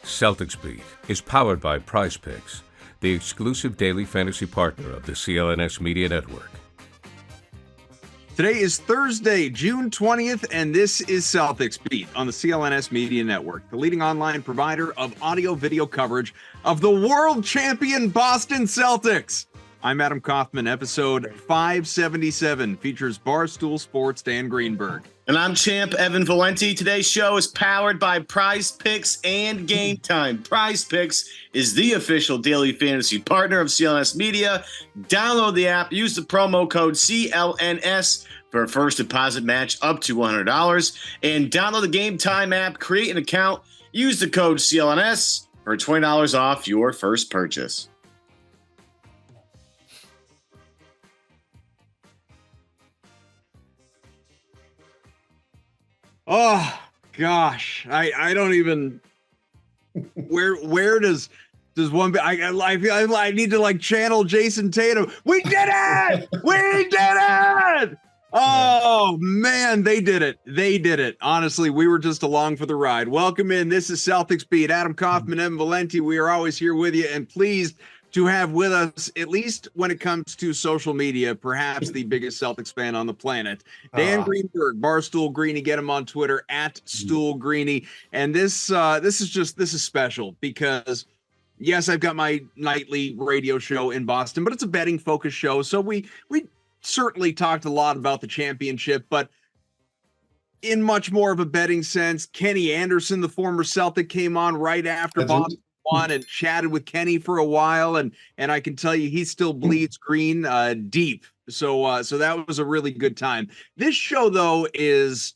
Celtics Beat is powered by Prize Picks, the exclusive daily fantasy partner of the CLNS Media Network. Today is Thursday, June 20th, and this is Celtics Beat on the CLNS Media Network, the leading online provider of audio-video coverage of the world champion Boston Celtics. I'm Adam Kaufman. Episode 577 features Barstool Sports' Dan Greenberg. And I'm Champ Evan Valenti. Today's show is powered by Prize Picks and Game Time. Prize Picks is the official daily fantasy partner of CLNS Media. Download the app, use the promo code CLNS for a first deposit match up to $100. And download the Game Time app, create an account, use the code CLNS for $20 off your first purchase. Oh gosh, I don't even. Where does one? I need to like channel Jason Tatum. We did it! We did it! Oh man, they did it. They did it. Honestly, we were just along for the ride. Welcome in. This is Celtics Beat. Adam Kaufman, Evan Valenti. We are always here with you, and pleased to have with us, at least when it comes to social media, perhaps the biggest Celtics fan on the planet, Dan Greenberg, Barstool Greeny. Get him on Twitter at Stool Greeny. And this is special because, yes, I've got my nightly radio show in Boston, but it's a betting focused show. So we certainly talked a lot about the championship, but in much more of a betting sense. Kenny Anderson, the former Celtic, came on right after Boston won and chatted with Kenny for a while, and I can tell you he still bleeds green deep. So that was a really good time. This show though is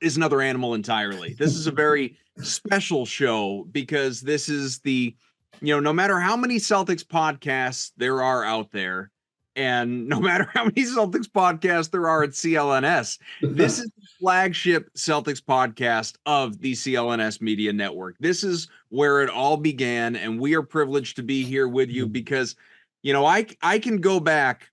another animal entirely. This is a very special show because this is the, no matter how many Celtics podcasts there are out there, and no matter how many Celtics podcasts there are at CLNS, this is the flagship Celtics podcast of the CLNS Media Network. This is where it all began, and we are privileged to be here with you because, I can go back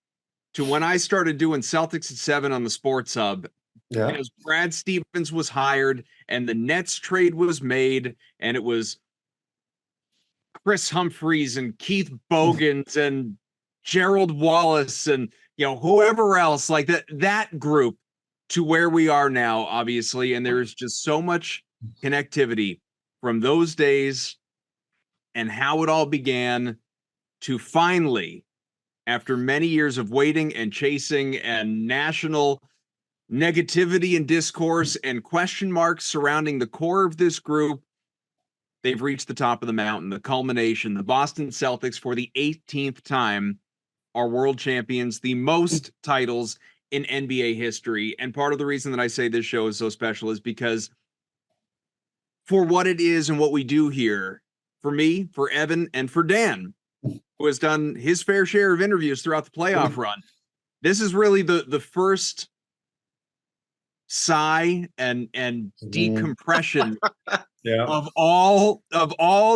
to when I started doing Celtics at 7 on the Sports Hub. Yeah. Because Brad Stevens was hired, and the Nets trade was made, and it was Chris Humphreys and Keith Bogans and Gerald Wallace and whoever else, like that group, to where we are now, obviously. And there is just so much connectivity from those days and how it all began to finally, after many years of waiting and chasing and national negativity and discourse and question marks surrounding the core of this group, they've reached the top of the mountain, the culmination. The Boston Celtics, for the 18th time, are world champions, the most titles in NBA history. And part of the reason that I say this show is so special is because for what it is and what we do here, for me, for Evan, and for Dan, who has done his fair share of interviews throughout the playoff run, this is really the first sigh and decompression of all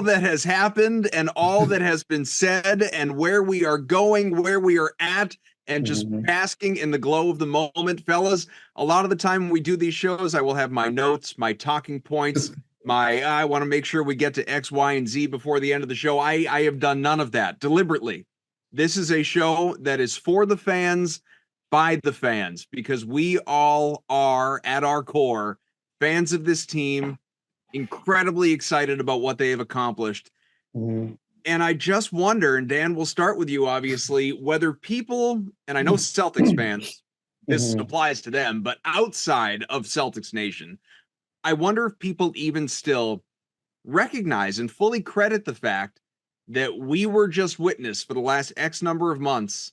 that has happened and all that has been said and where we are going, where we are at, and just basking in the glow of the moment. Fellas, a lot of the time when we do these shows, I will have my notes, my talking points, I want to make sure we get to X, Y, and Z before the end of the show. I have done none of that deliberately. This is a show that is for the fans, by the fans, because we all are, at our core, fans of this team, incredibly excited about what they have accomplished. And I just wonder, and Dan, we'll start with you, obviously, whether people, and I know Celtics fans, this applies to them, but outside of Celtics Nation, I wonder if people even still recognize and fully credit the fact that we were just witness for the last X number of months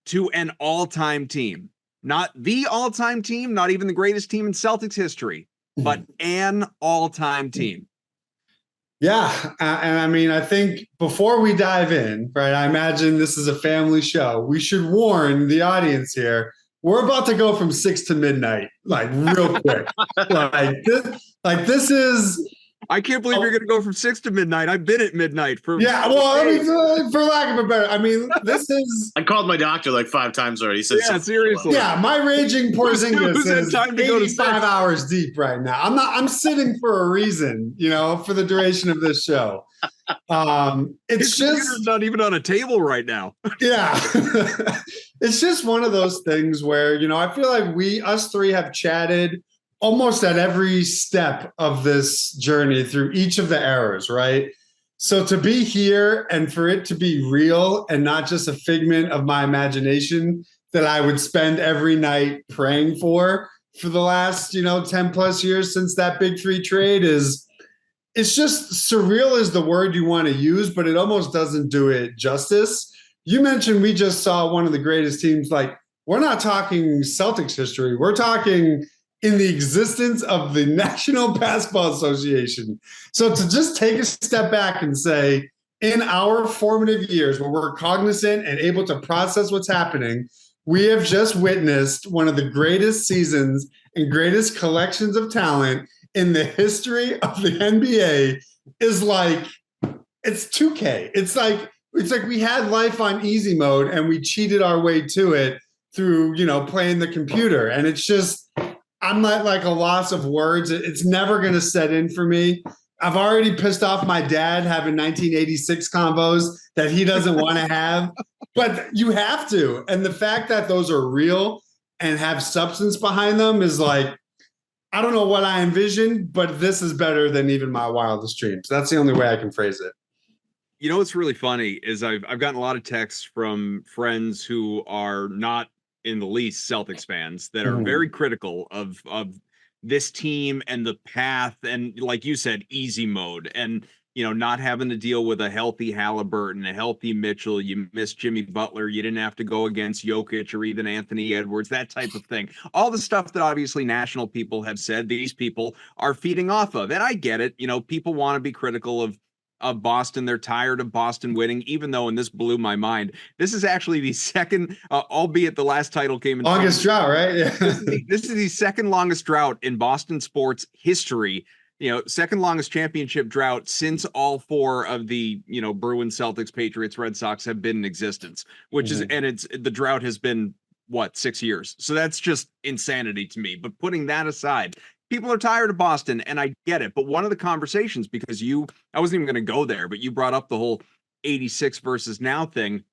to an all-time team. Not the all-time team, not even the greatest team in Celtics history, but an all-time team. Yeah, and I mean, I think before we dive in, right, I imagine this is a family show. We should warn the audience here. We're about to go from 6 to midnight, like real quick. This is I can't believe you're going to go from 6 to midnight. I've been at midnight for. Yeah, well, I mean, for lack of a better, I mean, this is. I called my doctor like 5 times already. He said, yeah, seriously. Yeah, my raging Porzingis is time to go to 85 hours deep right now. I'm sitting for a reason, for the duration of this show. It's just not even on a table right now. Yeah. It's just one of those things where, I feel like us three have chatted almost at every step of this journey through each of the eras, right? So to be here and for it to be real and not just a figment of my imagination that I would spend every night praying for the last, 10 plus years since that big free trade it's just surreal is the word you want to use, but it almost doesn't do it justice. You mentioned we just saw one of the greatest teams. Like, we're not talking Celtics history. We're talking in the existence of the National Basketball Association. So to just take a step back and say, in our formative years where we're cognizant and able to process what's happening, we have just witnessed one of the greatest seasons and greatest collections of talent in the history of the NBA is like, it's 2K. It's like we had life on easy mode and we cheated our way to it through, playing the computer. And it's just, I'm not like a loss of words. It's never going to set in for me. I've already pissed off my dad having 1986 combos that he doesn't want to have, but you have to. And the fact that those are real and have substance behind them is like, I don't know what I envisioned, but this is better than even my wildest dreams. That's the only way I can phrase it. What's really funny is I've gotten a lot of texts from friends who are not in the least Celtics fans that are very critical of this team and the path and, like you said, easy mode and, not having to deal with a healthy Halliburton, a healthy Mitchell. You missed Jimmy Butler. You didn't have to go against Jokic or even Anthony Edwards, that type of thing. All the stuff that obviously national people have said these people are feeding off of. And I get it. People want to be critical of Boston. They're tired of Boston winning, even though, and this blew my mind, this is actually the second, albeit the last title came in longest drought, right? Yeah. This is the second longest drought in Boston sports history. Second longest championship drought since all 4 of the, Bruins, Celtics, Patriots, Red Sox have been in existence, which is, and the drought has been 6 years. So that's just insanity to me. But putting that aside, people are tired of Boston, and I get it. But one of the conversations, because I wasn't even going to go there, but you brought up the whole 86 versus now thing.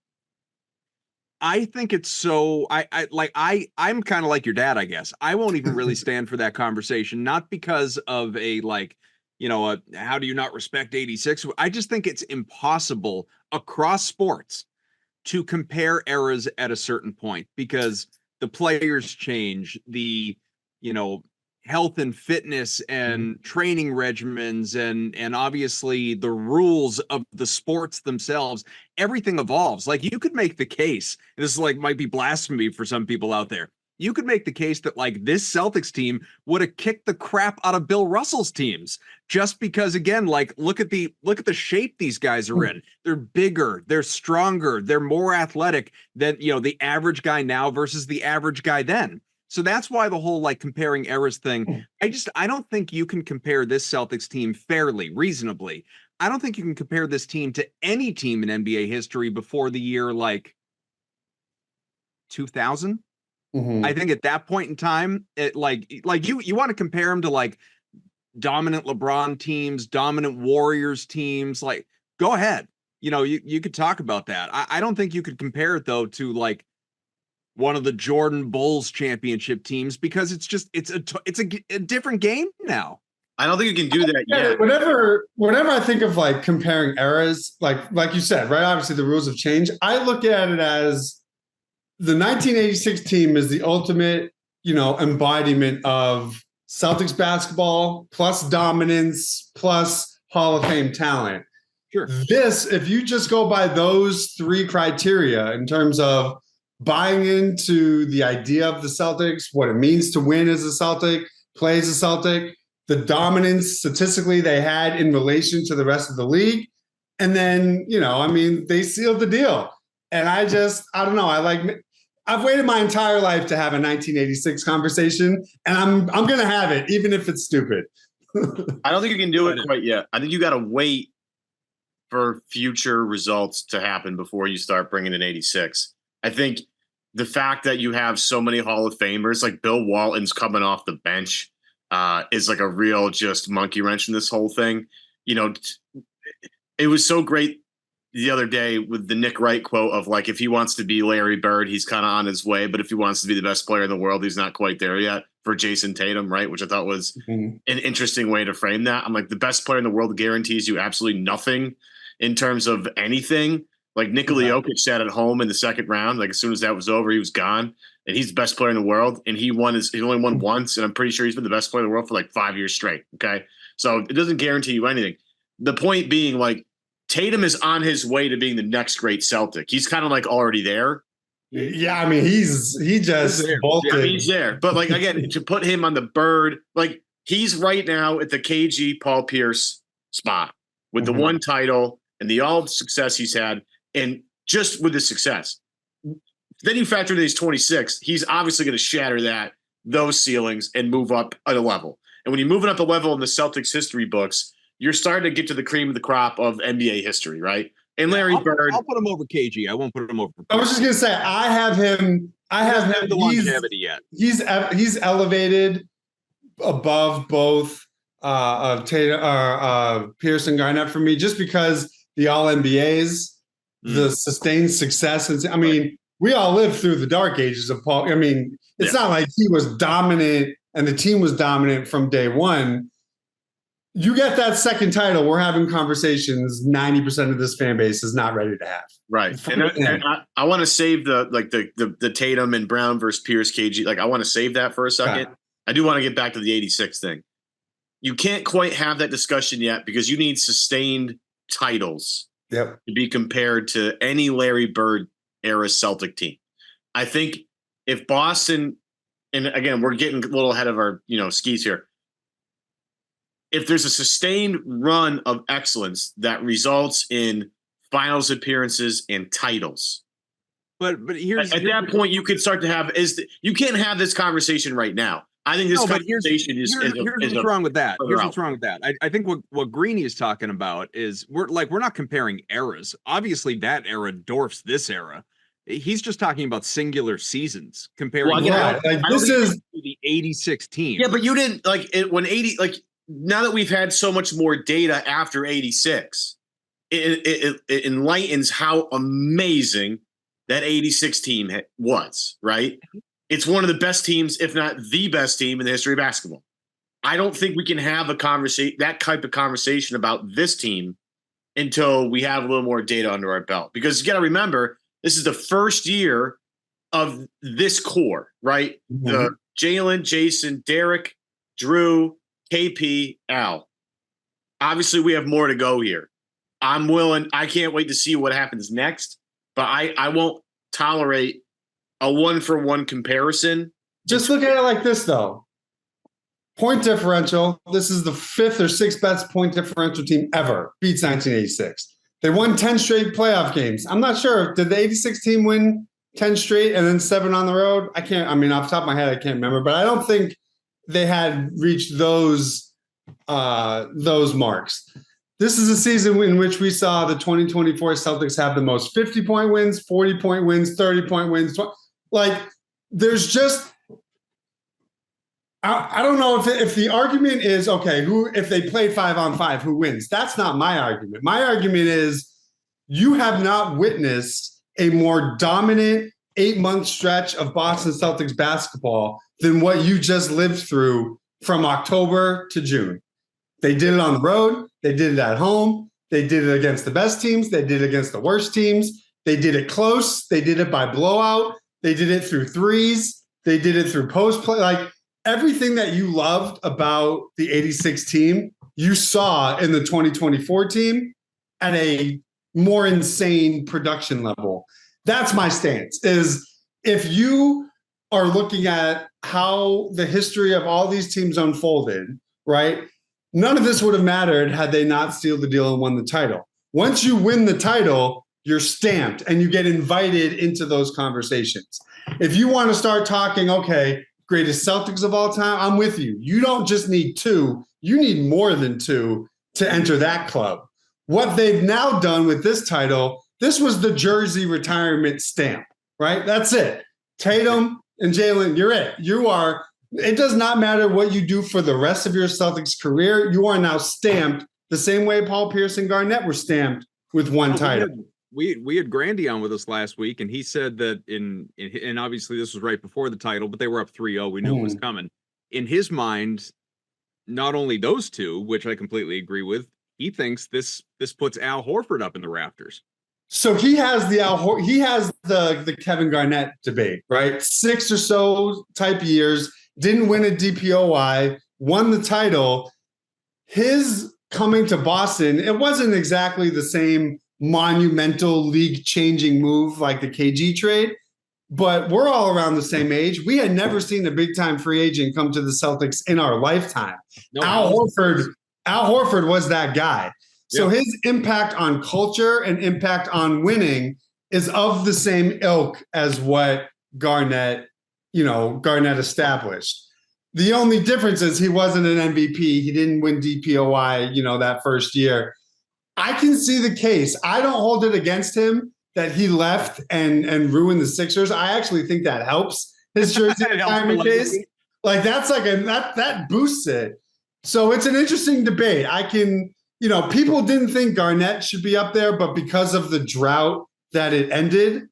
I think it's so I'm kind of like your dad, I guess. I won't even really stand for that conversation, not because of how do you not respect 86? I just think it's impossible across sports to compare eras at a certain point because the players change, the, health and fitness and training regimens and obviously the rules of the sports themselves, everything evolves. Like you could make the case, and this is might be blasphemy for some people out there. You could make the case that this Celtics team would have kicked the crap out of Bill Russell's teams just because, again, look at the shape these guys are in. They're bigger, they're stronger, they're more athletic than, the average guy now versus the average guy then. So that's why the whole comparing eras thing, I don't think you can compare this Celtics team fairly, reasonably. I don't think you can compare this team to any team in NBA history before the year 2000. I think at that point in time, it you want to compare them to dominant LeBron teams, dominant Warriors teams, go ahead. You could talk about that. I don't think you could compare it though to one of the Jordan Bulls championship teams because it's a different game now. I don't think you can do that yet. Whenever I think of comparing eras, like you said, right? Obviously the rules have changed. I look at it as the 1986 team is the ultimate, embodiment of Celtics basketball plus dominance plus Hall of Fame talent. Sure. This, if you just go by those 3 criteria in terms of buying into the idea of the Celtics, what it means to win as a Celtic, play as a Celtic, the dominance statistically they had in relation to the rest of the league. And then, they sealed the deal. And I don't know. I've waited my entire life to have a 1986 conversation and I'm going to have it, even if it's stupid. I don't think you can do it quite yet. I think you got to wait for future results to happen before you start bringing in 86. I think the fact that you have so many Hall of Famers, like Bill Walton's coming off the bench, is like a real just monkey wrench in this whole thing. You know, it was so great the other day with the Nick Wright quote of like, if he wants to be Larry Bird, he's kind of on his way, but if he wants to be the best player in the world, he's not quite there yet, for Jason Tatum, right? Which I thought was an interesting way to frame that. I'm like, the best player in the world guarantees you absolutely nothing in terms of anything. Like Nikola Jokic sat at home in the second round. Like as soon as that was over, he was gone, and he's the best player in the world. And he only won once, and I'm pretty sure he's been the best player in the world for like 5 years straight. Okay, so it doesn't guarantee you anything. The point being, like, Tatum is on his way to being the next great Celtic. He's kind of like already there. Yeah, I mean, he just bolted. Yeah, he's there. But like again, to put him on the Bird, like he's right now at the KG Paul Pierce spot with the one title and the all success he's had, and just with the success. Then you factor in he's 26. He's obviously going to shatter those ceilings and move up a level. And when you're moving up a level in the Celtics history books, you're starting to get to the cream of the crop of NBA history, right? And Larry Bird, I'll put him over KG. I won't put him over. I was just gonna say, I have him. The longevity yet. He's elevated above both Tatum, Pierce and Garnett for me, just because the All NBAs, the sustained success. I mean, we all lived through the dark ages of Paul. I mean, it's not like he was dominant and the team was dominant from day one. You get that second title, we're having conversations 90% of this fan base is not ready to have. Right. And I want to save the Tatum and Brown versus Pierce KG. Like, I want to save that for a second. Okay. I do want to get back to the 86 thing. You can't quite have that discussion yet because you need sustained titles to be compared to any Larry Bird era Celtic team. I think if Boston, and again, we're getting a little ahead of our skis here. If there's a sustained run of excellence that results in finals appearances and titles, but here's at that point you could start to have you can't have this conversation right now. I think this conversation is what's wrong with that. Here's what's wrong with that. I think what Greeny is talking about is we're not comparing eras. Obviously, that era dwarfs this era. He's just talking about singular seasons comparing. This is the 86 team. Yeah, but you didn't like it when 80 like. Now that we've had so much more data after 86, it enlightens how amazing that 86 team was, right? It's one of the best teams, if not the best team in the history of basketball. I don't think we can have that type of conversation about this team until we have a little more data under our belt. Because you got to remember, this is the first year of this core, right? The Jalen, Jason, Derek, Drew, KP, Al. Obviously, we have more to go here. I can't wait to see what happens next, but I won't tolerate a one-for-one comparison. Just look at it like this, though. Point differential. This is the 5th or 6th best point differential team ever. Beats 1986. They won 10 straight playoff games. I'm not sure. Did the 86 team win 10 straight and then 7 on the road? Off the top of my head, I can't remember, but I don't think they had reached those marks. This is a season in which we saw the 2024 Celtics have the most 50-point wins, 40-point wins, 30-point wins. There's just I don't know if the argument is, okay, if they play 5-on-5, who wins? That's not my argument. My argument is you have not witnessed a more dominant 8-month stretch of Boston Celtics basketball than what you just lived through from October to June. They did it on the road. They did it at home. They did it against the best teams. They did it against the worst teams. They did it close. They did it by blowout. They did it through threes. They did it through post play. Like everything that you loved about the 86 team, you saw in the 2024 team at a more insane production level. That's my stance, is if you are looking at how the history of all these teams unfolded, right? None of this would have mattered had they not sealed the deal and won the title. Once you win the title, you're stamped and you get invited into those conversations. If you want to start talking, okay, greatest Celtics of all time, I'm with you. You don't just need 2, You need more than 2 to enter that club. What they've now done with this title, this was the jersey retirement stamp, right? That's it. Tatum and Jalen, you're it. You are. It does not matter what you do for the rest of your Celtics career. You are now stamped the same way Paul Pierce and Garnett were stamped with one title. We had Grandy on with us last week, and he said that and obviously this was right before the title, but they were up 3-0. We knew it was coming. In his mind, not only those two, which I completely agree with, he thinks this puts Al Horford up in the rafters. So he has the Kevin Garnett debate, right? 6 or so type years, didn't win a DPOY, won the title. His coming to Boston, it wasn't exactly the same monumental league-changing move like the KG trade, but we're all around the same age. We had never seen a big-time free agent come to the Celtics in our lifetime. No, Al Horford was that guy. So his impact on culture and impact on winning is of the same ilk as what Garnett established. The only difference is he wasn't an MVP. He didn't win DPOY, that first year. I can see the case. I don't hold it against him that he left and ruined the Sixers. I actually think that helps his jersey retirement case. Like that's like that boosts it. So it's an interesting debate. People didn't think Garnett should be up there, but because of the drought that it ended,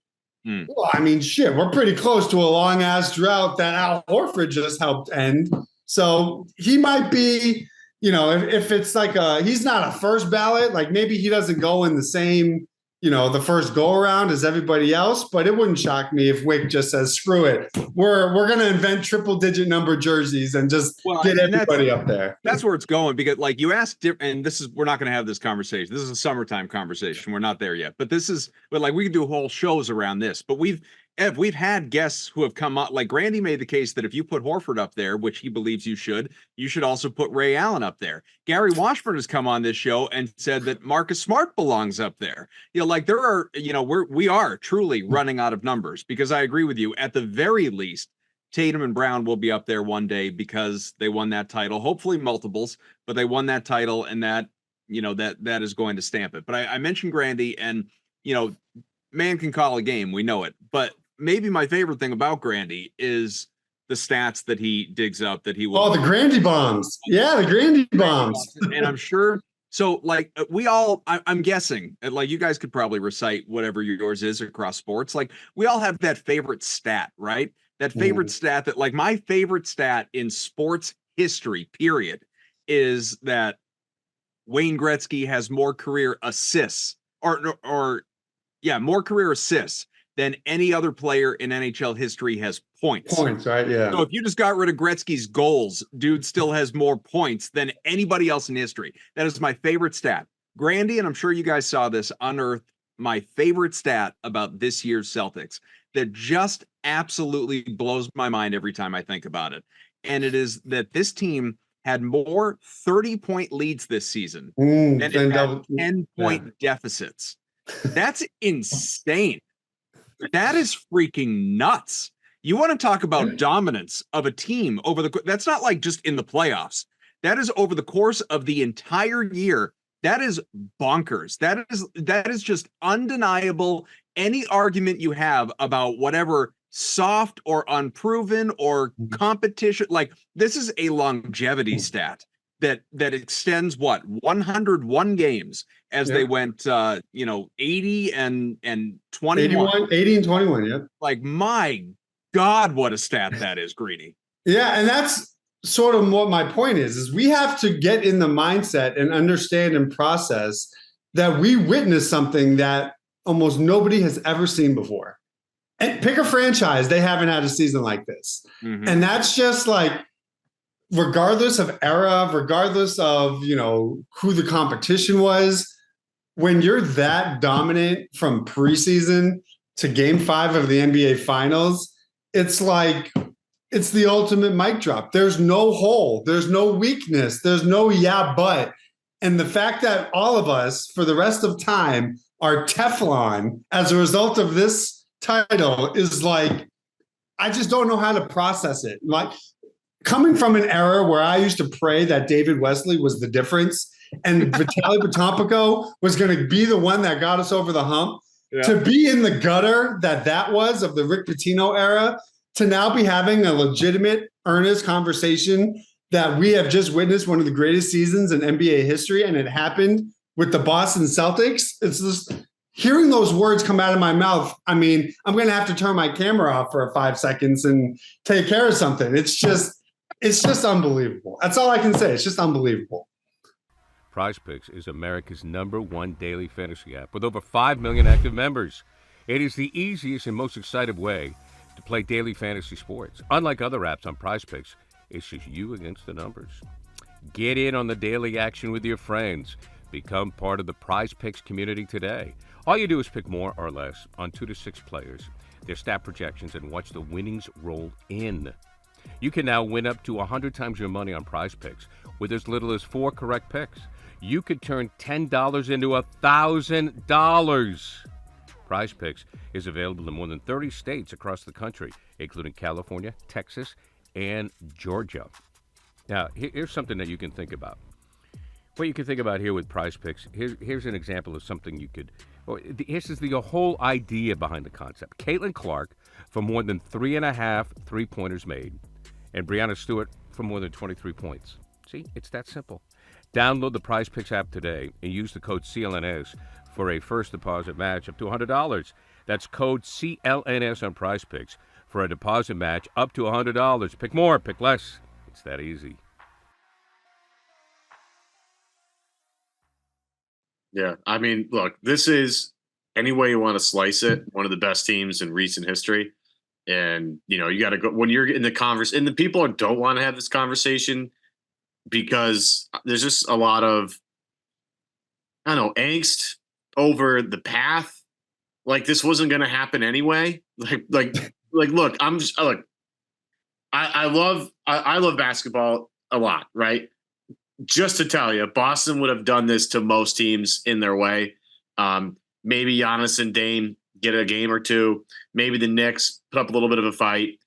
well, I mean, shit, we're pretty close to a long ass drought that Al Horford just helped end. So he might be, if it's like he's not a first ballot, like maybe he doesn't go in the same, the first go around as everybody else, but it wouldn't shock me if Wick just says, screw it. We're going to invent triple digit number jerseys and just get everybody up there. That's where it's going, because like you asked, and we're not going to have this conversation. This is a summertime conversation. We're not there yet, but we could do whole shows around this, but we've had guests who have come up, like Grandy made the case that if you put Horford up there, which he believes you should also put Ray Allen up there. Gary Washburn has come on this show and said that Marcus Smart belongs up there. There are, we are truly running out of numbers, because I agree with you. At the very least, Tatum and Brown will be up there one day because they won that title, hopefully multiples, but they won that title, and that is going to stamp it. But I mentioned Grandy, and, man can call a game. We know it, but maybe my favorite thing about Grandy is the stats that he digs up that he will. Oh, the Grandy bombs. Yeah, the Grandy bombs. And I'm sure. So like I'm guessing, like you guys could probably recite whatever yours is across sports. Like we all have that favorite stat, right? That favorite stat that, like, my favorite stat in sports history, period, is that Wayne Gretzky has more career assists more career assists than any other player in NHL history has points. Points, right? Yeah. So if you just got rid of Gretzky's goals, dude still has more points than anybody else in history. That is my favorite stat. Grandy, and I'm sure you guys saw this, unearthed my favorite stat about this year's Celtics that just absolutely blows my mind every time I think about it. And it is that this team had more 30-point leads this season than it had 10-point deficits. That's insane. That is freaking nuts. You want to talk about dominance of a team that's not like just in the playoffs. That is over the course of the entire year. That is bonkers. That is just undeniable. Any argument you have about whatever soft or unproven or competition, like this is a longevity stat that extends 101 games as they went 80 and 21. 80 and 21, yeah. Like, my God, what a stat that is, Greeny. Yeah, and that's sort of what my point is we have to get in the mindset and understand and process that we witnessed something that almost nobody has ever seen before. And pick a franchise, they haven't had a season like this. And that's just like, regardless of era, regardless of, who the competition was, when you're that dominant from preseason to game 5 of the NBA Finals, it's like, it's the ultimate mic drop. There's no hole. There's no weakness. There's no but. And the fact that all of us, for the rest of time, are Teflon as a result of this title is like, I just don't know how to process it. Like, coming from an era where I used to pray that David Wesley was the difference and Vitaly Potapenko was going to be the one that got us over the hump, to be in the gutter that was of the Rick Pitino era, to now be having a legitimate, earnest conversation that we have just witnessed one of the greatest seasons in NBA history, and it happened with the Boston Celtics. It's just hearing those words come out of my mouth. I mean, I'm going to have to turn my camera off for 5 seconds and take care of something. It's just unbelievable. That's all I can say. It's just unbelievable. PrizePicks is America's #1 daily fantasy app with over 5 million active members. It is the easiest and most exciting way to play daily fantasy sports. Unlike other apps on PrizePicks, it's just you against the numbers. Get in on the daily action with your friends. Become part of the PrizePicks community today. All you do is pick more or less on 2 to 6 players, their stat projections, and watch the winnings roll in. You can now win up to 100 times your money on PrizePicks with as little as 4 correct picks. You could turn $10 into $1,000. PrizePicks is available in more than 30 states across the country, including California, Texas, and Georgia. Now, here's something that you can think about. What you can think about here with PrizePicks, here's an example of something you could. This is the whole idea behind the concept. Caitlin Clark for more than 3.5 3-pointers made, and Brianna Stewart for more than 23 points. See, it's that simple. Download the PrizePicks app today and use the code CLNS for a first deposit match up to $100. That's code CLNS on PrizePicks for a deposit match up to $100. Pick more, pick less. It's that easy. Yeah, I mean, look, this is, any way you want to slice it, one of the best teams in recent history. And, you got to go when you're in the conversation, and the people don't want to have this conversation because there's just a lot of, I don't know, angst over the path. Like this wasn't going to happen anyway. Look, I love basketball a lot, right? Just to tell you, Boston would have done this to most teams in their way. Maybe Giannis and Dame get a game or two. Maybe the Knicks put up a little bit of a fight.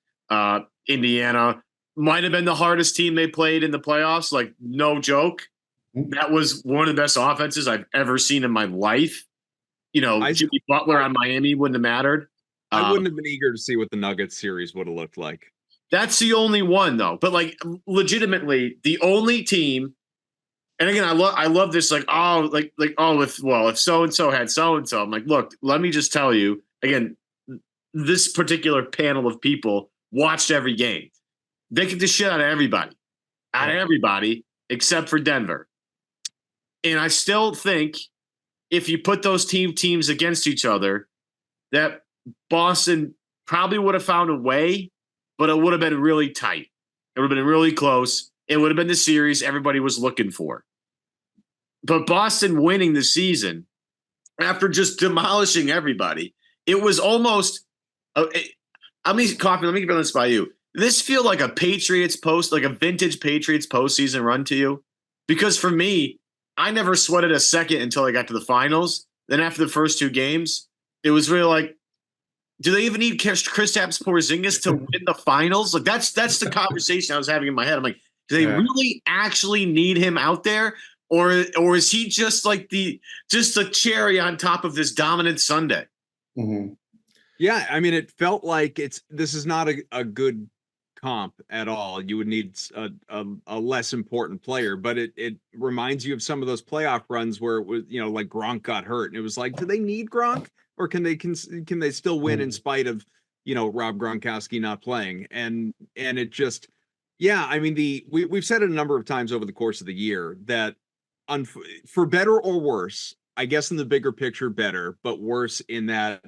Indiana might have been the hardest team they played in the playoffs. Like, no joke. That was one of the best offenses I've ever seen in my life. Jimmy Butler on Miami wouldn't have mattered. I wouldn't have been eager to see what the Nuggets series would have looked like. That's the only one, though. But, legitimately, the only team. And again, I love this. If so-and-so had so-and-so. I'm like, look, let me just tell you, again, this particular panel of people watched every game. They kicked the shit out of everybody. Except for Denver. And I still think if you put those teams against each other, that Boston probably would have found a way, but it would have been really tight. It would have been really close. It would have been the series everybody was looking for. But Boston winning the season after just demolishing everybody, it was almost let me run this by you. This feel like a vintage Patriots postseason run to you? Because for me, I never sweated a second until I got to the finals. Then after the first 2 games, it was really like, do they even need Kristaps Porzingis to win the finals? Like that's the conversation I was having in my head. I'm like, do they really actually need him out there? Or is he just like the cherry on top of this dominant Sunday? Mm-hmm. Yeah, I mean, it felt like this is not a good comp at all. You would need a less important player, but it reminds you of some of those playoff runs where it was, like Gronk got hurt, and it was like, do they need Gronk, or can they still win in spite of Rob Gronkowski not playing? And it just, yeah, I mean, we've said it a number of times over the course of the year that for better or worse, I guess in the bigger picture, better, but worse in that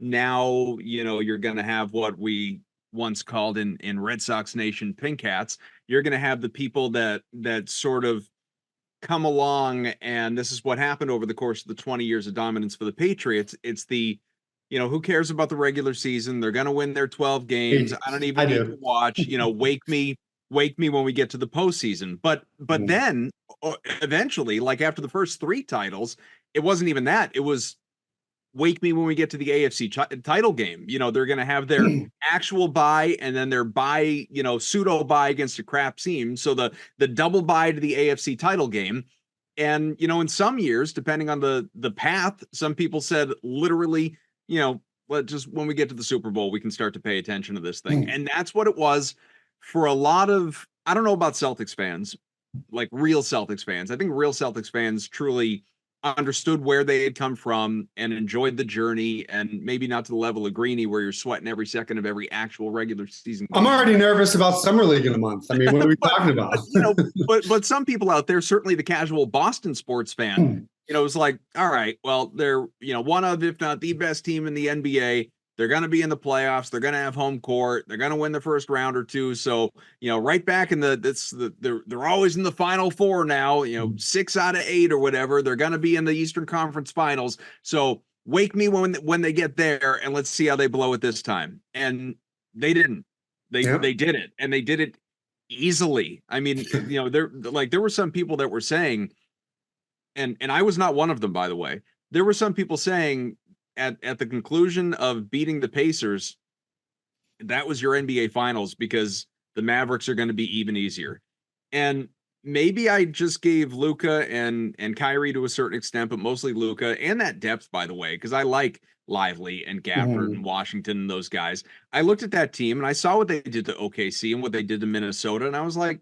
now, you're going to have what we once called in Red Sox Nation pink hats. You're going to have the people that sort of come along, and this is what happened over the course of the 20 years of dominance for the Patriots. It's the, who cares about the regular season? They're going to win their 12 games. I don't even need to watch, wake me when we get to the postseason. But then eventually, like after the first 3 titles, it wasn't even that. It was, wake me when we get to the AFC title game. They're going to have their actual bye and then their bye, pseudo bye against a crap team. So the double bye to the AFC title game. And, in some years, depending on the path, some people said literally, just when we get to the Super Bowl, we can start to pay attention to this thing. And that's what it was for a lot of, I don't know about Celtics fans, like real Celtics fans. I think real Celtics fans truly understood where they had come from and enjoyed the journey, and maybe not to the level of Greeny where you're sweating every second of every actual regular season game. I'm already nervous about Summer League in a month. I mean, what are we talking about? But some people out there, certainly the casual Boston sports fan, it was like, all right, well, they're, one of, if not the best team in the NBA. They're going to be in the playoffs. They're going to have home court. They're going to win the first round or two. So, right back in they're always in the Final Four now, 6 out of 8 or whatever. They're going to be in the Eastern Conference Finals. So wake me when they get there, and let's see how they blow it this time. And they didn't. They did it, and they did it easily. I mean, there were some people that were saying, and I was not one of them, by the way. There were some people saying, at the conclusion of beating the Pacers, that was your NBA Finals because the Mavericks are going to be even easier. And maybe I just gave Luka and Kyrie to a certain extent, but mostly Luka, and that depth, by the way, because I like Lively and Gafford and Washington and those guys. I looked at that team and I saw what they did to OKC and what they did to Minnesota, and I was like,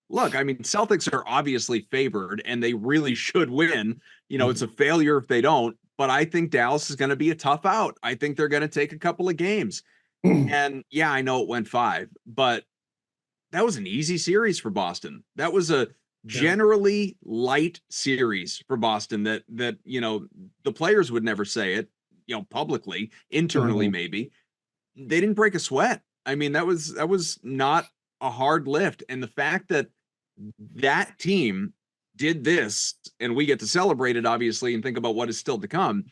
look, I mean, Celtics are obviously favored and they really should win. It's a failure if they don't. But I think Dallas is going to be a tough out. I think they're going to take a couple of games. And yeah, I know it went 5, but that was an easy series for Boston. That was a generally light series for Boston that the players would never say it, publicly, internally maybe. They didn't break a sweat. I mean, that was not a hard lift. And the fact that team did this, and we get to celebrate it, obviously, and think about what is still to come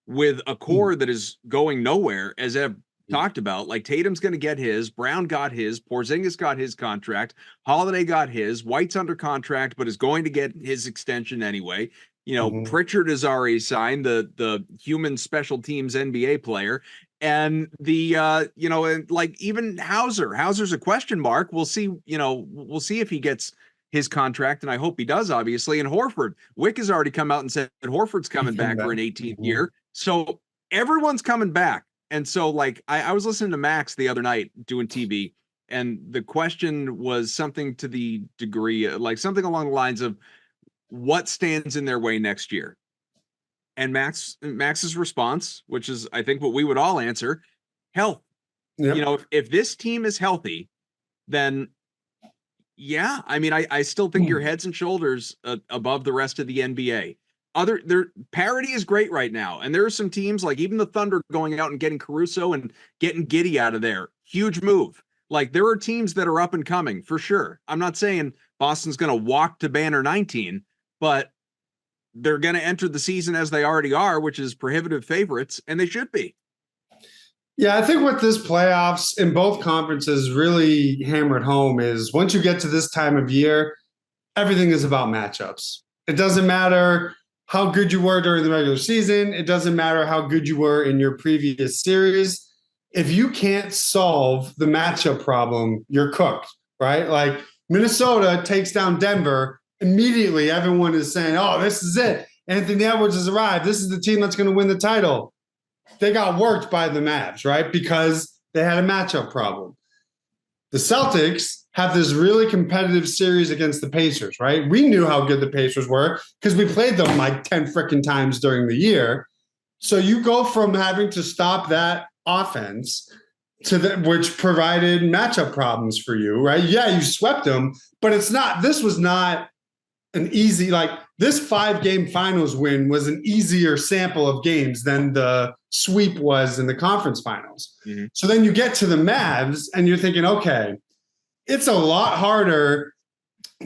with a core that is going nowhere, as I've talked about. Like, Tatum's going to get his, Brown got his, Porzingis got his contract, Holiday got his, White's under contract, but is going to get his extension anyway. Pritchard is already signed, the human special teams NBA player. And and like even Hauser's a question mark. We'll see, we'll see if he gets his contract, and I hope he does, obviously. And Horford, Wick has already come out and said that Horford's coming back for an 18th year. So everyone's coming back. And so, like, I was listening to Max the other night doing TV, and the question was something to the degree, like something along the lines of what stands in their way next year. And Max's response, which is, I think, what we would all answer, health. Yep. If this team is healthy, then yeah, I mean, I still think you're heads and shoulders above the rest of the NBA. Their parity is great right now, and there are some teams, like even the Thunder, going out and getting Caruso and getting Giddey out of there. Huge move. Like, there are teams that are up and coming for sure. I'm not saying Boston's going to walk to banner 19, but they're going to enter the season as they already are, which is prohibitive favorites, and they should be. Yeah, I think what this playoffs in both conferences really hammered home is once you get to this time of year, everything is about matchups. It doesn't matter how good you were during the regular season. It doesn't matter how good you were in your previous series. If you can't solve the matchup problem, you're cooked, right? Like, Minnesota takes down Denver. Immediately, everyone is saying, oh, this is it. Anthony Edwards has arrived. This is the team that's going to win the title. They got worked by the Mavs, right? Because they had a matchup problem. The Celtics have this really competitive series against the Pacers, right? We knew how good the Pacers were because we played them like 10 freaking times during the year. So you go from having to stop that offense to which provided matchup problems for you, right? Yeah, you swept them, but this was not an easy, like, this 5-game finals win was an easier sample of games than the sweep was in the conference finals. Mm-hmm. So then you get to the Mavs and you're thinking, okay, it's a lot harder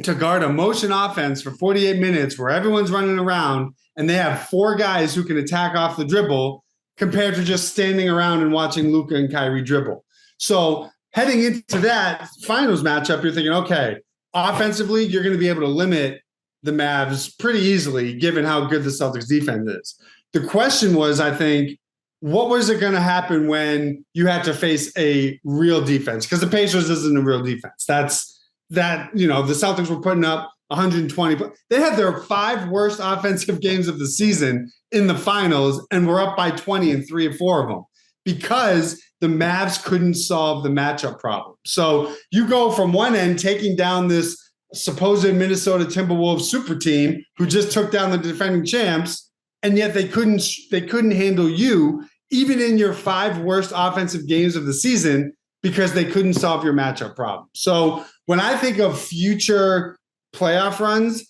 to guard a motion offense for 48 minutes where everyone's running around and they have 4 guys who can attack off the dribble compared to just standing around and watching Luka and Kyrie dribble. So heading into that finals matchup, you're thinking, okay, offensively, you're going to be able to limit the Mavs pretty easily, given how good the Celtics defense is. The question was, I think, what was it going to happen when you had to face a real defense? Because the Pacers isn't a real defense. The Celtics were putting up 120. They had their 5 worst offensive games of the season in the finals and were up by 20 in 3 or 4 of them because the Mavs couldn't solve the matchup problem. So you go from one end taking down this supposed Minnesota Timberwolves super team who just took down the defending champs, and yet they couldn't handle you even in your 5 worst offensive games of the season because they couldn't solve your matchup problem. So when I think of future playoff runs,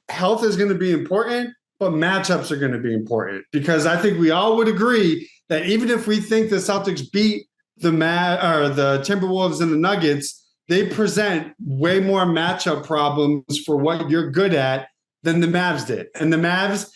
health is going to be important, but matchups are going to be important because I think we all would agree that even if we think the Celtics beat the Timberwolves and the Nuggets, they present way more matchup problems for what you're good at than the Mavs did. And the Mavs,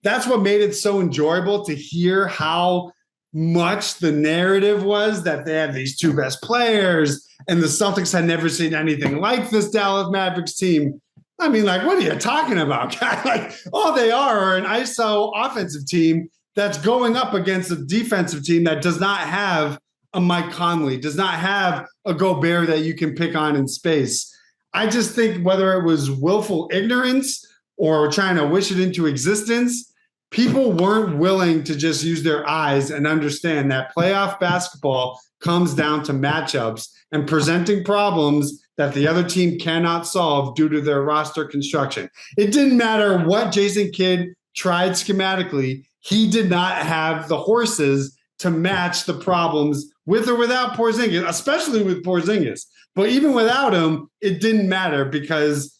that's what made it so enjoyable to hear how much the narrative was that they had these 2 best players and the Celtics had never seen anything like this Dallas Mavericks team. I mean, what are you talking about, guy? All they are an ISO offensive team that's going up against a defensive team that does not have a Mike Conley, does not have a Gobert that you can pick on in space. I just think whether it was willful ignorance or trying to wish it into existence, people weren't willing to just use their eyes and understand that playoff basketball comes down to matchups and presenting problems that the other team cannot solve due to their roster construction. It didn't matter what Jason Kidd tried schematically. He did not have the horses to match the problems with or without Porzingis, especially with Porzingis. But even without him, it didn't matter because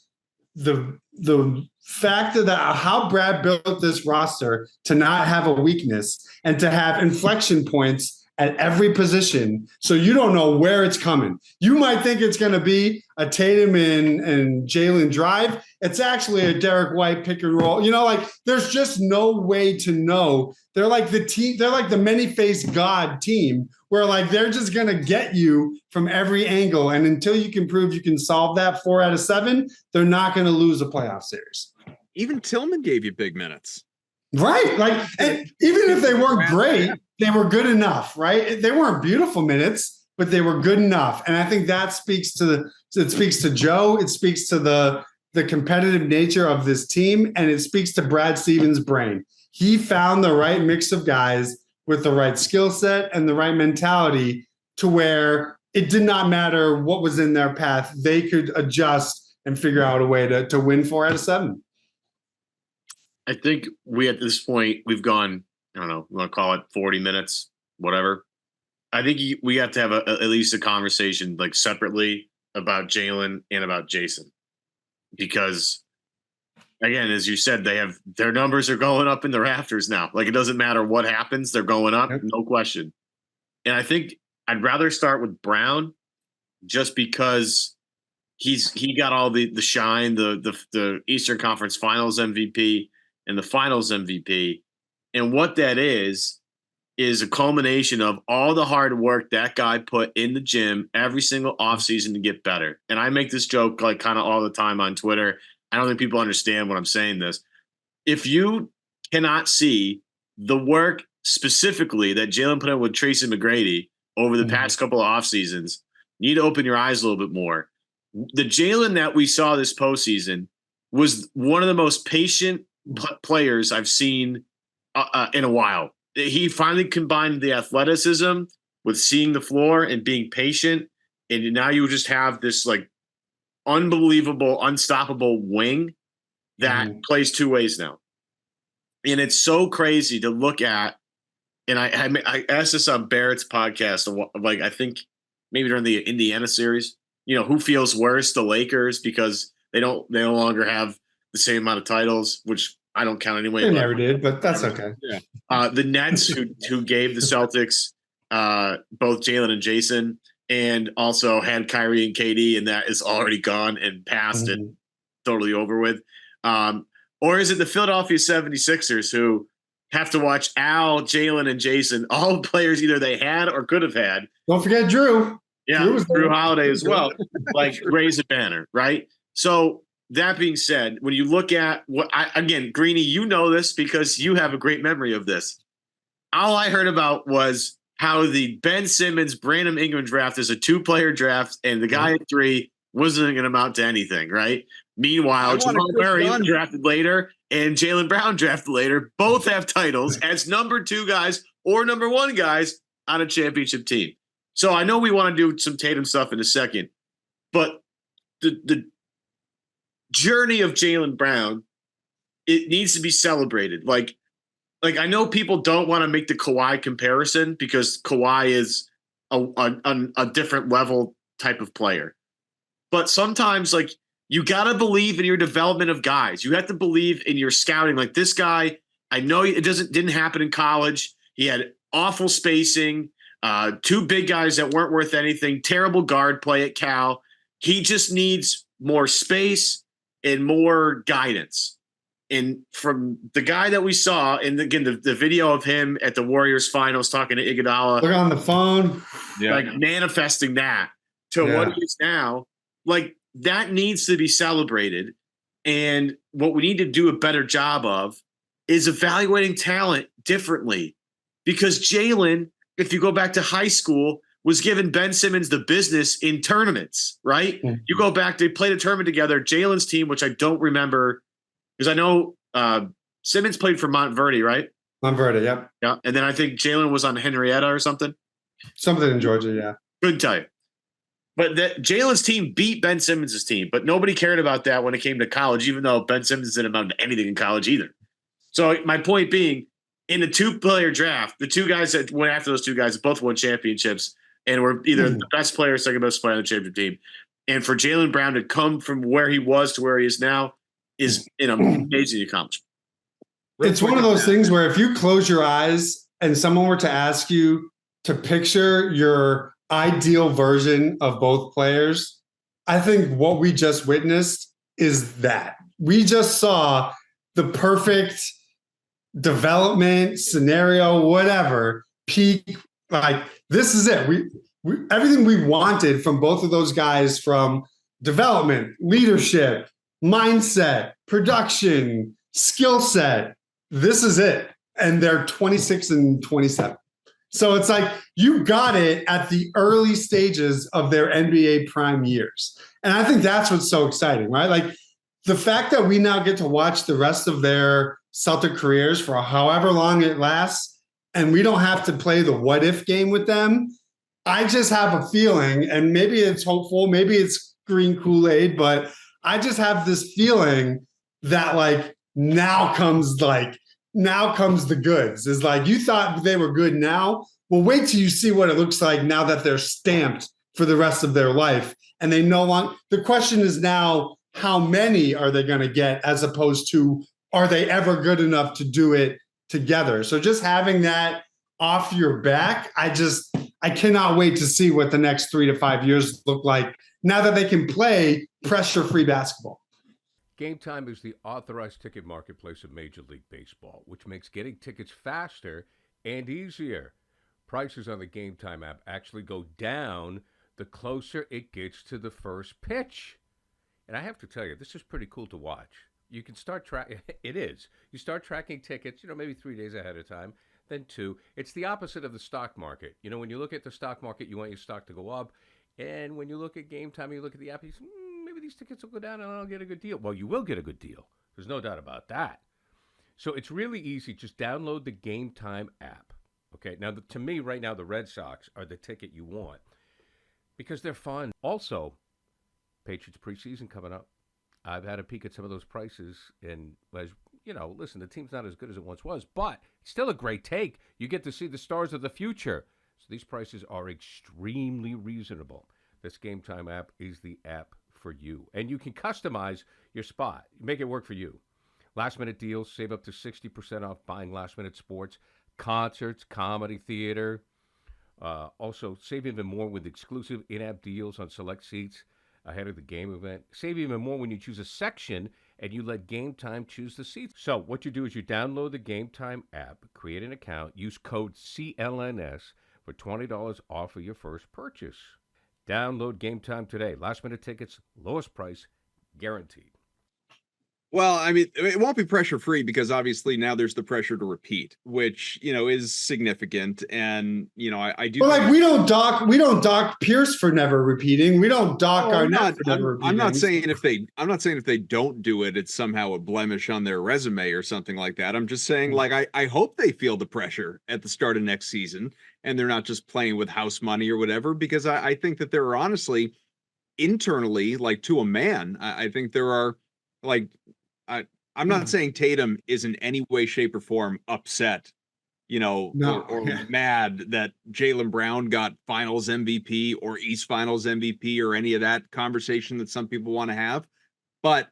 the fact of how Brad built this roster to not have a weakness and to have inflection points at every position, so you don't know where it's coming. You might think it's going to be a Tatum and Jalen drive. It's actually a Derek White pick and roll. There's just no way to know. They're like the team. They're like the many-faced God team where they're just going to get you from every angle. And until you can prove you can solve that 4 out of 7, they're not going to lose a playoff series. Even Tillman gave you big minutes. Right. And even if they weren't great, they were good enough, right? They weren't beautiful minutes, but they were good enough. And I think that speaks to Joe. It speaks to the competitive nature of this team. And it speaks to Brad Stevens' brain. He found the right mix of guys with the right skill set and the right mentality to where it did not matter what was in their path. They could adjust and figure out a way to win 4 out of 7. I think at this point, we've gone, I don't know, we want to call it 40 minutes, whatever. I think we have to have at least a conversation separately about Jalen and about Jason. Because, again, as you said, their numbers are going up in the rafters now. It doesn't matter what happens, they're going up, no question. And I think I'd rather start with Brown just because he got all the shine, the Eastern Conference Finals MVP and the Finals MVP. And what that is a culmination of all the hard work that guy put in the gym every single offseason to get better. And I make this joke kind of all the time on Twitter. I don't think people understand when I'm saying this. If you cannot see the work specifically that Jalen put in with Tracy McGrady over the past couple of off seasons, you need to open your eyes a little bit more. The Jalen that we saw this postseason was one of the most patient players I've seen in a while. He finally combined the athleticism with seeing the floor and being patient. And now you just have this unbelievable, unstoppable wing that plays 2 ways now. And it's so crazy to look at. And I asked this on Barrett's podcast, I think maybe during the Indiana series, who feels worse, the Lakers, because they no longer have the same amount of titles, which I don't count anyway. They never did, but that's okay. Yeah. The Nets who gave the Celtics both Jalen and Jason, and also had Kyrie and KD, and that is already gone and past and totally over with. Or is it the Philadelphia 76ers who have to watch Al, Jalen, and Jason, all players either they had or could have had? Don't forget Drew. Yeah, Drew Holiday as well. Raise a banner, right? So that being said, when you look at again, Greeny, you know this because you have a great memory of this. All I heard about was how the Ben Simmons, Brandon Ingram draft is a 2-player draft, and the guy at 3 wasn't going to amount to anything, right? Meanwhile, Jamal Murray drafted later and Jaylen Brown drafted later both have titles as number 2 guys or number 1 guys on a championship team. So I know we want to do some Tatum stuff in a second, but the journey of Jaylen Brown, it needs to be celebrated. Like I know people don't want to make the Kawhi comparison because Kawhi is a different level type of player. But sometimes, like, you got to believe in your development of guys. You have to believe in your scouting. Like this guy, I know it didn't happen in college. He had awful spacing, 2 big guys that weren't worth anything, terrible guard play at Cal. He just needs more space and more guidance. And from the guy that we saw, and again, the video of him at the Warriors finals talking to Iguodala. Look on the phone. Like manifesting that to what he is now. Like that needs to be celebrated. And what we need to do a better job of is evaluating talent differently. Because Jaylen, if you go back to high school, was giving Ben Simmons the business in tournaments, right? Mm-hmm. You go back, they played a tournament together. Jaylen's team, which I don't remember, because I know Simmons played for Montverde, right? Montverde, yep. Yeah, and then I think Jaylen was on Henrietta or something. Something in Georgia, yeah. Couldn't tell you. But Jaylen's team beat Ben Simmons' team, but nobody cared about that when it came to college, even though Ben Simmons didn't amount to anything in college either. So my point being, in the 2-player draft, the 2 guys that went after those 2 guys both won championships and were either the best player or second best player on the championship team. And for Jaylen Brown to come from where he was to where he is now is an amazing accomplishment. It's one of those things where if you close your eyes and someone were to ask you to picture your ideal version of both players, I think what we just witnessed is that. We just saw the perfect development scenario, whatever, peak. Like, this is it. We everything we wanted from both of those guys, from development, leadership, mindset, production, skill set. This is it. And they're 26 and 27. So it's like you got it at the early stages of their NBA prime years. And I think that's what's so exciting, right? Like the fact that we now get to watch the rest of their Celtic careers for however long it lasts, and we don't have to play the what if game with them. I just have a feeling, and maybe it's hopeful, maybe it's green Kool-Aid, but I just have this feeling that like now comes the goods. Is like, you thought they were good now. Well, wait till you see what it looks like now that they're stamped for the rest of their life. And they no longer, the question is now, how many are they going to get, as opposed to, are they ever good enough to do it together? So just having that off your back, I cannot wait to see what the next 3 to 5 years look like now that they can play pressure-free basketball. Game Time is the authorized ticket marketplace of Major League Baseball, which makes getting tickets faster and easier. Prices on the Game Time app actually go down the closer it gets to the first pitch. And I have to tell you, this is pretty cool to watch. You can start tracking. It is. You start tracking tickets, maybe 3 days ahead of time, then 2. It's the opposite of the stock market. When you look at the stock market, you want your stock to go up. And when you look at Game Time, you look at the app, you say, maybe these tickets will go down and I'll get a good deal. Well, you will get a good deal. There's no doubt about that. So it's really easy. Just download the Game Time app. Okay. Now, to me, right now, the Red Sox are the ticket you want because they're fun. Also, Patriots preseason coming up. I've had a peek at some of those prices, and as listen, the team's not as good as it once was, but it's still a great take. You get to see the stars of the future. So these prices are extremely reasonable. This Game Time app is the app for you, and you can customize your spot. Make it work for you. Last-minute deals, save up to 60% off buying last-minute sports, concerts, comedy, theater. Also, save even more with exclusive in-app deals on select seats ahead of the game event. Save even more when you choose a section and you let Game Time choose the seats. So what you do is you download the Game Time app, create an account, use code CLNS for $20 off of your first purchase. Download Game Time today. Last minute tickets, lowest price, guaranteed. Well, I mean, it won't be pressure free because obviously now there's the pressure to repeat, which, is significant. And, I do But think like we don't dock Pierce for never repeating. We don't dock Garnett for never repeating. I'm not saying if they don't do it, it's somehow a blemish on their resume or something like that. I'm just saying, like, I hope they feel the pressure at the start of next season and they're not just playing with house money or whatever, because I think that there are honestly internally, like to a man, I think there are like I I'm not saying Tatum is in any way, shape, or form upset, No, or yeah. mad that Jaylen Brown got Finals MVP or East Finals MVP or any of that conversation that some people want to have. But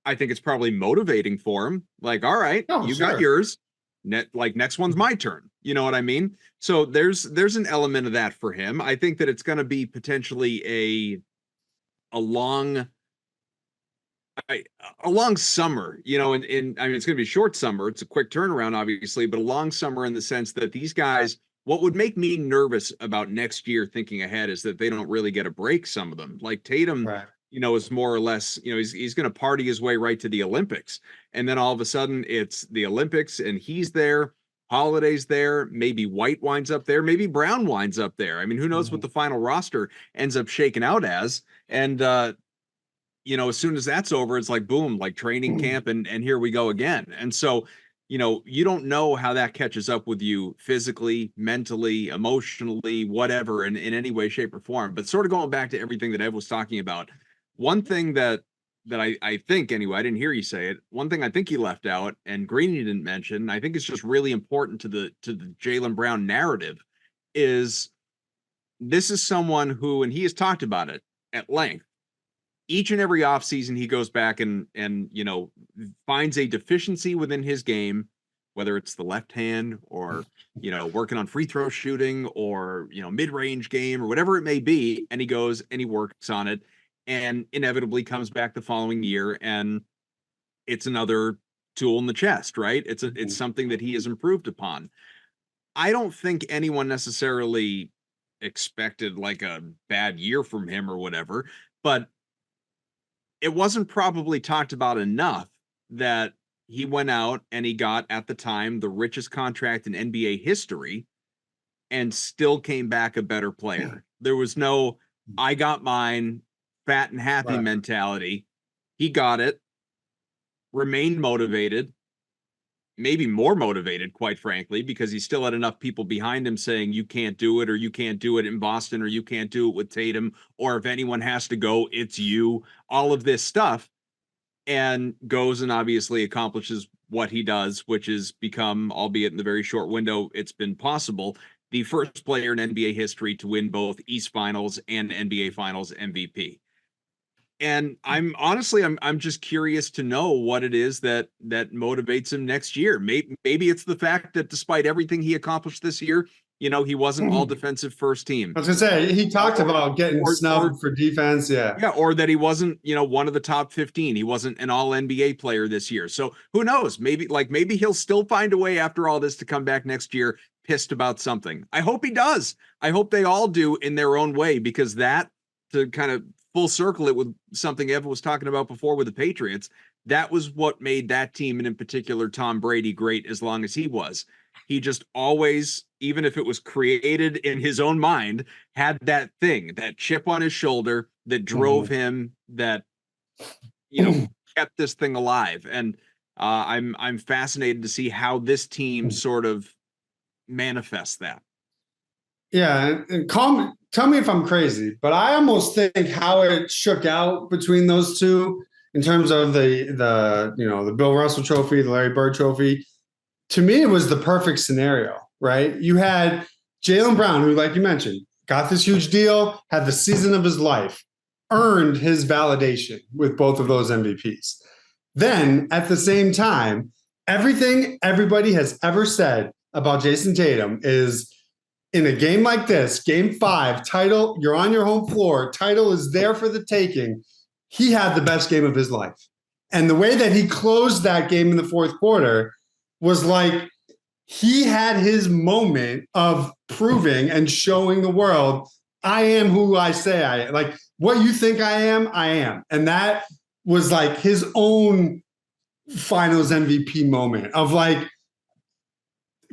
I think it's probably motivating for him. Like, all right, Oh, you got sure. yours. Next one's my turn. You know what I mean? So there's an element of that for him. I think that it's going to be potentially a long a long summer, and I mean, it's going to be a short summer. It's a quick turnaround, obviously, but a long summer in the sense that these guys, what would make me nervous about next year thinking ahead is that they don't really get a break. Some of them, like Tatum, Right. is more or less, he's going to party his way right to the Olympics. And then all of a sudden it's the Olympics and he's there. Holiday's there. Maybe White winds up there. Maybe Brown winds up there. I mean, who knows what the final roster ends up shaking out as. And, as soon as that's over, it's like, boom, like training camp and here we go again. And so, you don't know how that catches up with you physically, mentally, emotionally, whatever, in any way, shape, or form. But sort of going back to everything that Ev was talking about, one thing that I think, anyway, I didn't hear you say it. One thing I think he left out, and Greeny didn't mention, I think it's just really important to the Jaylen Brown narrative, is this is someone who, and he has talked about it at length, each and every offseason he goes back and finds a deficiency within his game, whether it's the left hand or working on free throw shooting or mid-range game or whatever it may be, and he goes and he works on it and inevitably comes back the following year and it's another tool in the chest, right? It's something that he has improved upon. I don't think anyone necessarily expected like a bad year from him or whatever, but it wasn't probably talked about enough that he went out and he got, at the time, the richest contract in NBA history and still came back a better player. There was no, I got mine, fat and happy mentality. He got it, remained motivated, maybe more motivated, quite frankly, because he still had enough people behind him saying, you can't do it, or you can't do it in Boston, or you can't do it with Tatum, or if anyone has to go, it's you, all of this stuff, and goes and obviously accomplishes what he does, which is become, albeit in the very short window it's been possible, the first player in NBA history to win both East Finals and NBA Finals MVP. And I'm honestly, I'm just curious to know what it is that motivates him next year. Maybe it's the fact that despite everything he accomplished this year, he wasn't all defensive first team. I was gonna say he talked about getting snubbed for defense. Yeah, or that he wasn't, one of the top 15. He wasn't an all NBA player this year. So who knows? Maybe he'll still find a way after all this to come back next year pissed about something. I hope he does. I hope they all do in their own way, because that, to kind of full circle it with something Evan was talking about before with the Patriots, that was what made that team, and in particular Tom Brady, great as long as he was. He just always, even if it was created in his own mind, had that thing, that chip on his shoulder that drove him, that kept this thing alive. And I'm fascinated to see how this team sort of manifests that. Yeah, and tell me if I'm crazy, but I almost think how it shook out between those two in terms of the Bill Russell Trophy, the Larry Bird Trophy, to me it was the perfect scenario, right? You had Jaylen Brown, who, like you mentioned, got this huge deal, had the season of his life, earned his validation with both of those MVPs. Then at the same time, everything everybody has ever said about Jason Tatum is, in a game like this, game 5, title, you're on your home floor, title is there for the taking. He had the best game of his life. And the way that he closed that game in the fourth quarter was like he had his moment of proving and showing the world, I am who I say I am. Like, what you think I am. And that was like his own finals MVP moment of like,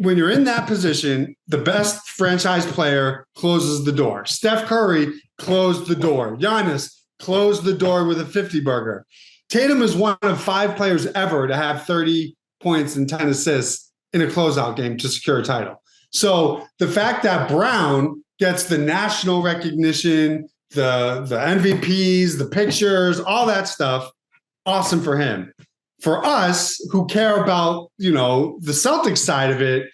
when you're in that position, the best franchise player closes the door. Steph Curry closed the door. Giannis closed the door with a 50 burger. Tatum is one of 5 players ever to have 30 points and 10 assists in a closeout game to secure a title. So the fact that Brown gets the national recognition, the MVPs, the pictures, all that stuff, awesome for him. For us who care about, the Celtics side of it,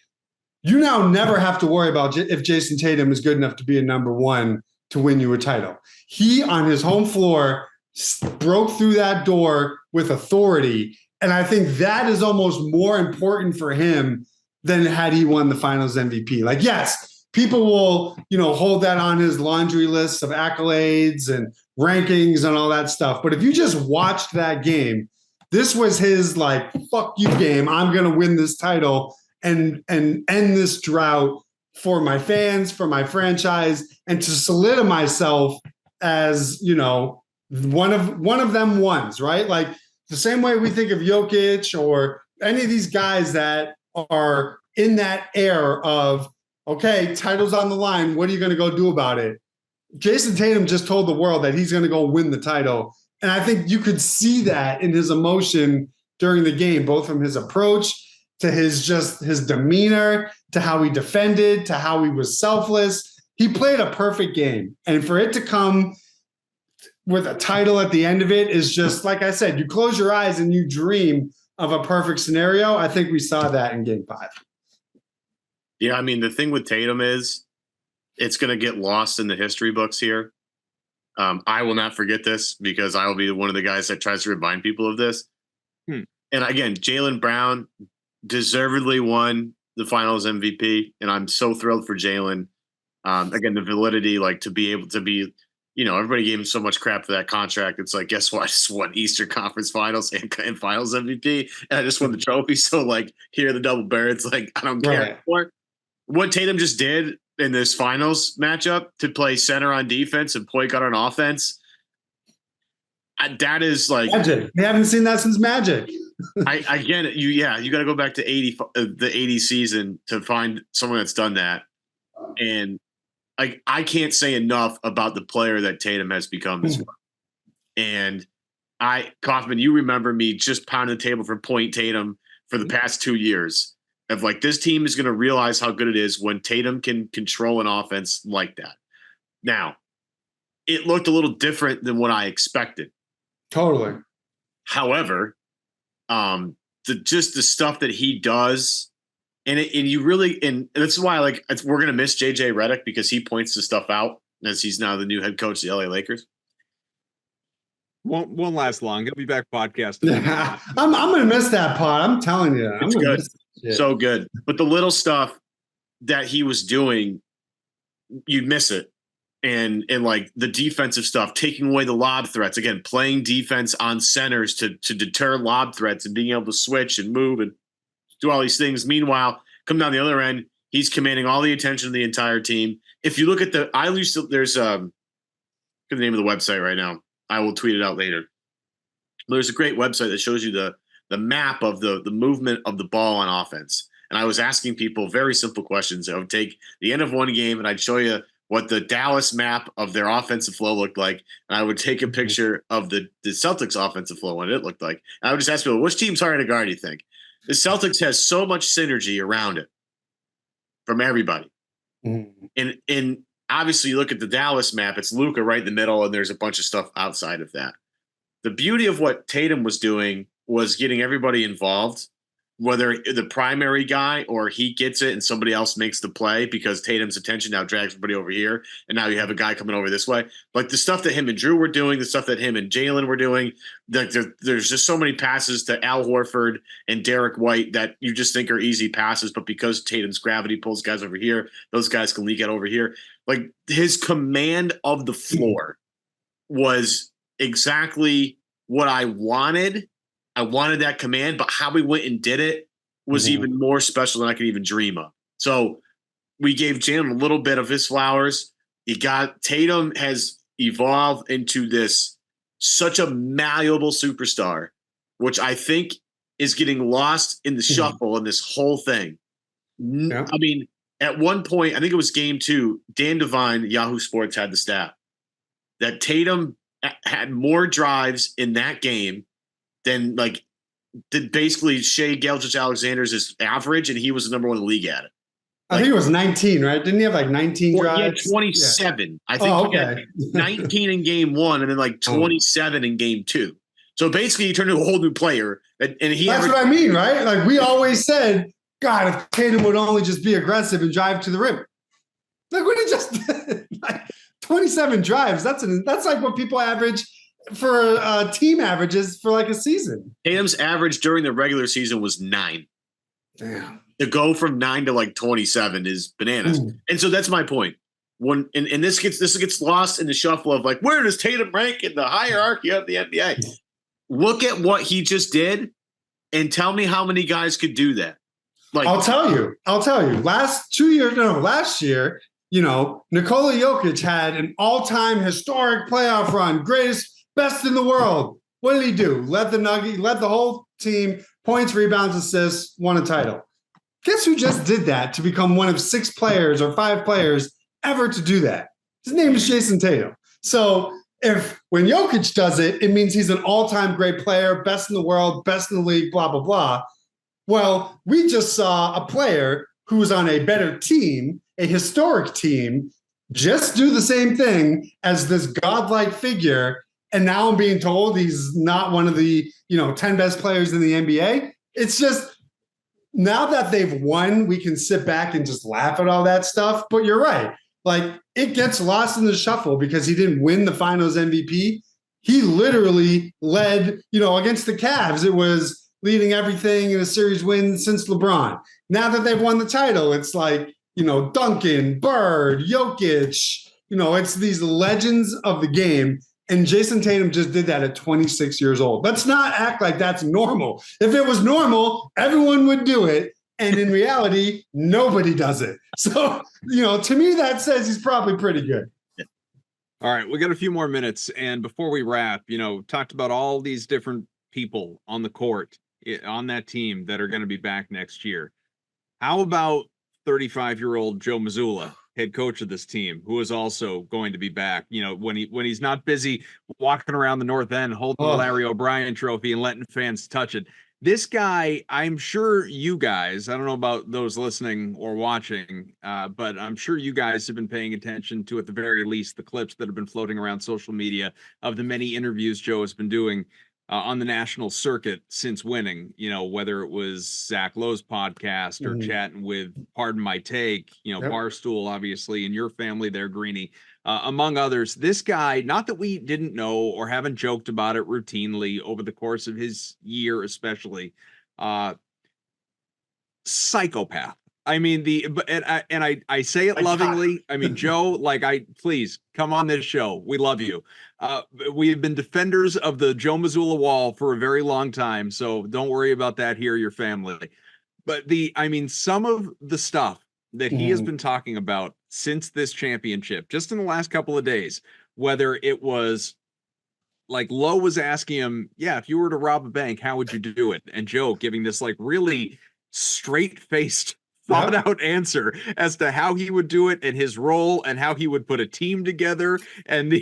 you now never have to worry about if Jason Tatum is good enough to be a number 1 to win you a title. He, on his home floor, broke through that door with authority. And I think that is almost more important for him than had he won the finals MVP. Like, yes, people will, hold that on his laundry list of accolades and rankings and all that stuff. But if you just watched that game, this was his like, fuck you game. I'm going to win this title and end this drought for my fans, for my franchise, and to solidify myself as, one of them ones, right? Like the same way we think of Jokic or any of these guys that are in that air of, okay, title's on the line. What are you going to go do about it? Jason Tatum just told the world that he's going to go win the title. And I think you could see that in his emotion during the game, both from his approach to his demeanor, to how he defended, to how he was selfless. He played a perfect game. And for it to come with a title at the end of it is just, like I said, you close your eyes and you dream of a perfect scenario. I think we saw that in Game 5. Yeah, I mean, the thing with Tatum is it's going to get lost in the history books here. I will not forget this because I will be one of the guys that tries to remind people of this. And again, Jaylen Brown deservedly won the finals MVP, and I'm so thrilled for Jaylen. Again, the validity, like to be able to be, everybody gave him so much crap for that contract. It's like, guess what? I just won Eastern Conference Finals and Finals MVP, and I just won the trophy. So, like, here the double bear. It's like, I don't care anymore. What Tatum just did in this finals matchup to play center on defense and point guard on offense, that is like Magic. We haven't seen that since Magic. I get it. You got to go back to the 80 season to find someone that's done that. And I can't say enough about the player that Tatum has become as well. And Kaufman, you remember me just pounding the table for Point Tatum for the past 2 years of like, this team is going to realize how good it is when Tatum can control an offense like that. Now, it looked a little different than what I expected. Totally. However, the stuff that he does, and you really, and this is why we're going to miss JJ Redick because he points the stuff out as he's now the new head coach of the LA Lakers. Won't last long. He'll be back podcasting. I'm going to miss that pod. I'm telling you. It's good. So good. But the little stuff that he was doing, you'd miss it. And like the defensive stuff, taking away the lob threats, again, playing defense on centers to deter lob threats and being able to switch and move and do all these things. Meanwhile, come down the other end, he's commanding all the attention of the entire team. If you look at there's the name of the website right now. I will tweet it out later. There's a great website that shows you the map of the movement of the ball on offense. And I was asking people very simple questions. I would take the end of one game and I'd show you what the Dallas map of their offensive flow looked like. And I would take a picture of the Celtics offensive flow, what it looked like. And I would just ask people, which team's harder to guard, do you think? The Celtics has so much synergy around it from everybody. And obviously you look at the Dallas map, it's Luka right in the middle, and there's a bunch of stuff outside of that. The beauty of what Tatum was doing was getting everybody involved, whether the primary guy or he gets it and somebody else makes the play because Tatum's attention now drags everybody over here. And now you have a guy coming over this way. Like the stuff that him and Drew were doing, the stuff that him and Jaylen were doing, there's just so many passes to Al Horford and Derek White that you just think are easy passes. But because Tatum's gravity pulls guys over here, those guys can leak out over here. Like his command of the floor was exactly what I wanted. I wanted that command, but how we went and did it was even more special than I could even dream of. So we gave Jalen a little bit of his flowers. Tatum has evolved into such a malleable superstar, which I think is getting lost in the shuffle in this whole thing. Yeah. I mean, at one point, I think it was game 2, Dan Devine, Yahoo Sports, had the stat that Tatum had more drives in that game than did basically Shea Gilgeous-Alexander's average, and he was the number 1 in the league at it. I think it was 19, right? Didn't he have 19 drives? He had 27. Yeah. I think he had 19 in game 1 and then 27 in game 2. So basically, he turned into a whole new player. And that's what I mean, right? We always said, God, if Tatum would only just be aggressive and drive to the rim. Look what he just did. 27 drives. That's like what people average for team averages for a season. Tatum's average during the regular season was 9. Damn. To go from 9 to 27 is bananas. Ooh. And so that's my point. When and this gets lost in the shuffle of where does Tatum rank in the hierarchy of the NBA? Look at what he just did and tell me how many guys could do that. I'll tell you. Last year, Nikola Jokic had an all-time historic playoff run, greatest, best in the world. What did he do? Led the whole team, points, rebounds, assists, won a title. Guess who just did that to become one of 6 players or 5 players ever to do that? His name is Jason Tatum. So when Jokic does it, it means he's an all-time great player, best in the world, best in the league, blah, blah, blah. Well, we just saw a player who was on a better team, a historic team, just do the same thing as this godlike figure. And now I'm being told he's not one of the 10 best players in the NBA. It's just, now that they've won, we can sit back and just laugh at all that stuff. But you're right. It gets lost in the shuffle because he didn't win the finals MVP. He literally led, against the Cavs. It was leading everything in a series win since LeBron. Now that they've won the title, it's Duncan, Bird, Jokic, it's these legends of the game. And Jason Tatum just did that at 26 years old. Let's not act like that's normal. If it was normal, everyone would do it. And in reality, nobody does it. So, to me, that says he's probably pretty good. All right, we got a few more minutes. And before we wrap, talked about all these different people on the court, on that team that are going to be back next year. How about 35-year-old Joe Mazzulla, head coach of this team, who is also going to be back, when he's not busy walking around the North End holding the Larry O'Brien trophy and letting fans touch it. This guy, I'm sure you guys, I don't know about those listening or watching, but I'm sure you guys have been paying attention to, at the very least, the clips that have been floating around social media of the many interviews Joe has been doing on the national circuit since winning, whether it was Zach Lowe's podcast or chatting with Pardon My Take, Barstool, obviously, and your family there, Greeny, among others. This guy, not that we didn't know or haven't joked about it routinely over the course of his year, especially, psychopath. I mean, I say it lovingly. I mean, Joe, please come on this show. We love you. We've been defenders of the Joe Mazzulla wall for a very long time, so don't worry about that here, your family. But some of the stuff that he has been talking about since this championship, just in the last couple of days, whether it was Lowe was asking him, if you were to rob a bank, how would you do it? And Joe giving this really straight-faced, thought out answer as to how he would do it and his role and how he would put a team together, and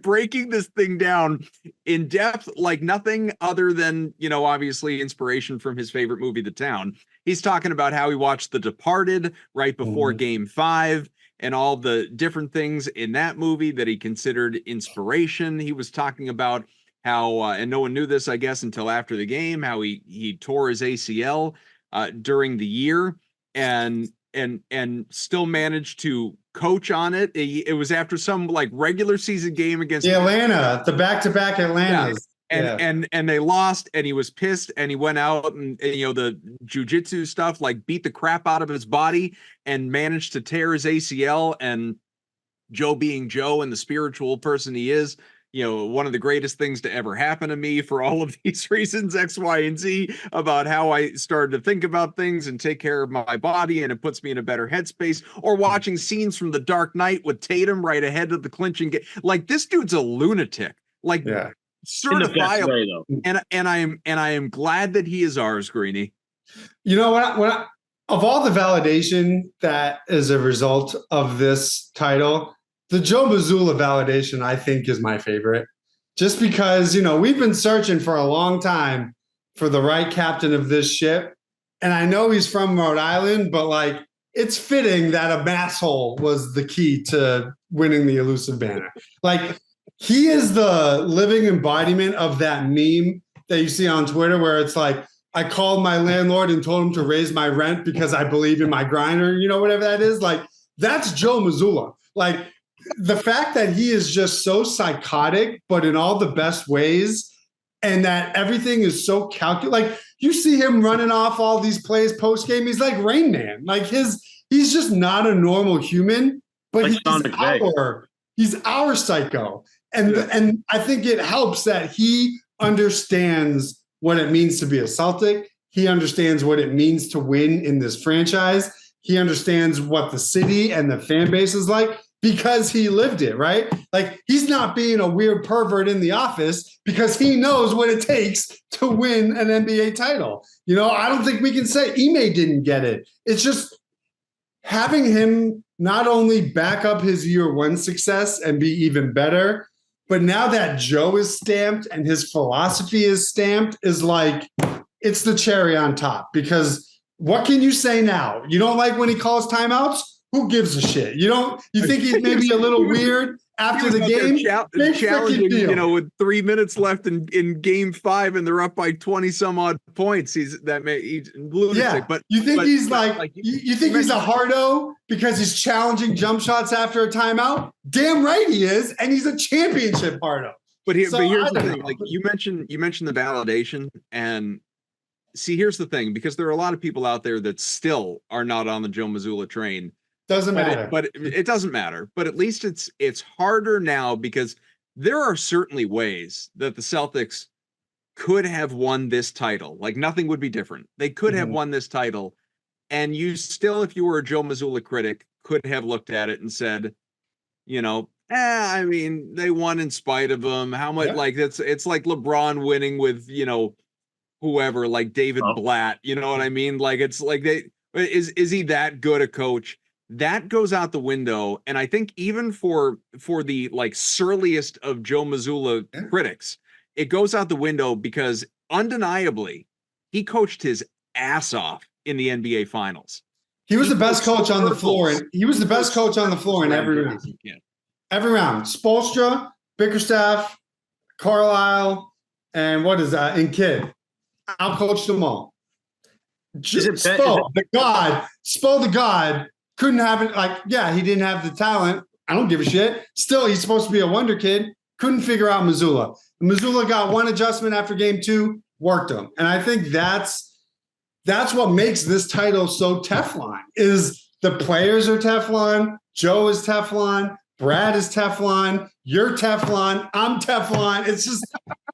breaking this thing down in depth, like nothing other than, obviously inspiration from his favorite movie, The Town. He's talking about how he watched The Departed right before Game 5 and all the different things in that movie that he considered inspiration. He was talking about how, and no one knew this, I guess, until after the game, how he tore his ACL during the year and still managed to coach on it. It was after some regular season game against Atlanta, the back-to-back Atlantas. And they lost, and he was pissed, and he went out and the jujitsu stuff, beat the crap out of his body and managed to tear his ACL. And Joe, being Joe and the spiritual person he is, one of the greatest things to ever happen to me for all of these reasons, X, Y, and Z, about how I started to think about things and take care of my body, and it puts me in a better headspace. Or watching scenes from The Dark Knight with Tatum right ahead of the clinching game. This dude's a lunatic. certifiable. Way, though. And I am glad that he is ours, Greeny. You know what? Of all the validation that is a result of this title, the Joe Mazzulla validation, I think, is my favorite. Just because, we've been searching for a long time for the right captain of this ship. And I know he's from Rhode Island, but it's fitting that a masshole was the key to winning the elusive banner. He is the living embodiment of that meme that you see on Twitter where it's like, I called my landlord and told him to raise my rent because I believe in my grinder, whatever that is. That's Joe Mazzulla. The fact that he is just so psychotic, but in all the best ways, and that everything is so calculated. You see him running off all these plays post game. He's like Rain Man. He's just not a normal human, but he's our psycho. And I think it helps that he understands what it means to be a Celtic. He understands what it means to win in this franchise. He understands what the city and the fan base is like because he lived it, right? He's not being a weird pervert in the office because he knows what it takes to win an NBA title. I don't think we can say Ime didn't get it. It's just having him not only back up his year one success and be even better, but now that Joe is stamped and his philosophy is stamped is it's the cherry on top. Because what can you say now? You don't like when he calls timeouts? Who gives a shit? You think he's maybe a little weird after the game? Challenging, with 3 minutes left in game 5 and they're up by 20 some odd points. He's lunatic. Yeah, but you think he's you think he's a hardo because he's challenging jump shots after a timeout? Damn right he is, and he's a championship hardo. But here's the thing. You mentioned the validation, and see, here's the thing, because there are a lot of people out there that still are not on the Joe Mazzulla train. Doesn't matter. But it doesn't matter. But at least it's harder now because there are certainly ways that the Celtics could have won this title. Nothing would be different. They could have won this title. And you still, if you were a Joe Mazzulla critic, could have looked at it and said, they won in spite of him. How much it's like LeBron winning with, whoever, like David Blatt. You know what I mean? It's like is he that good a coach? That goes out the window. And I think even for the surliest of Joe Mazzulla critics, it goes out the window because undeniably he coached his ass off in the NBA Finals. He was the best coach on the floor. And he was the best coach on the floor in every round. Every round. Spoelstra, Bickerstaff, Carlisle, and and Kidd. Out-coached them all. Spo the God, couldn't have it. He didn't have the talent. I don't give a shit. Still, he's supposed to be a wonder kid. Couldn't figure out Mazzulla. Mazzulla got one adjustment after game 2, worked him. And I think that's what makes this title so Teflon, is the players are Teflon, Joe is Teflon, Brad is Teflon, you're Teflon, I'm Teflon. It's just,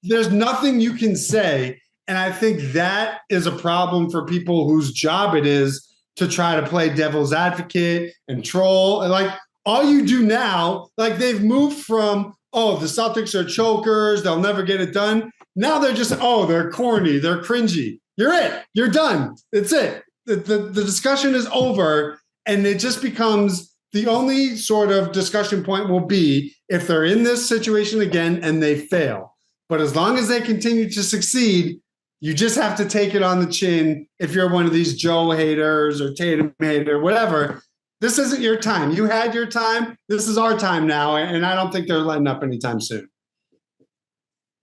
there's nothing you can say. And I think that is a problem for people whose job it is to try to play devil's advocate and troll. And all you do now, they've moved from, the Celtics are chokers, they'll never get it done. Now they're just, they're corny, they're cringy. You're done. It's it. The discussion is over, and it just becomes the only sort of discussion point will be if they're in this situation again and they fail. But as long as they continue to succeed, you just have to take it on the chin. If you're one of these Joe haters or Tatum hater, whatever, this isn't your time. You had your time. This is our time now. And I don't think they're letting up anytime soon.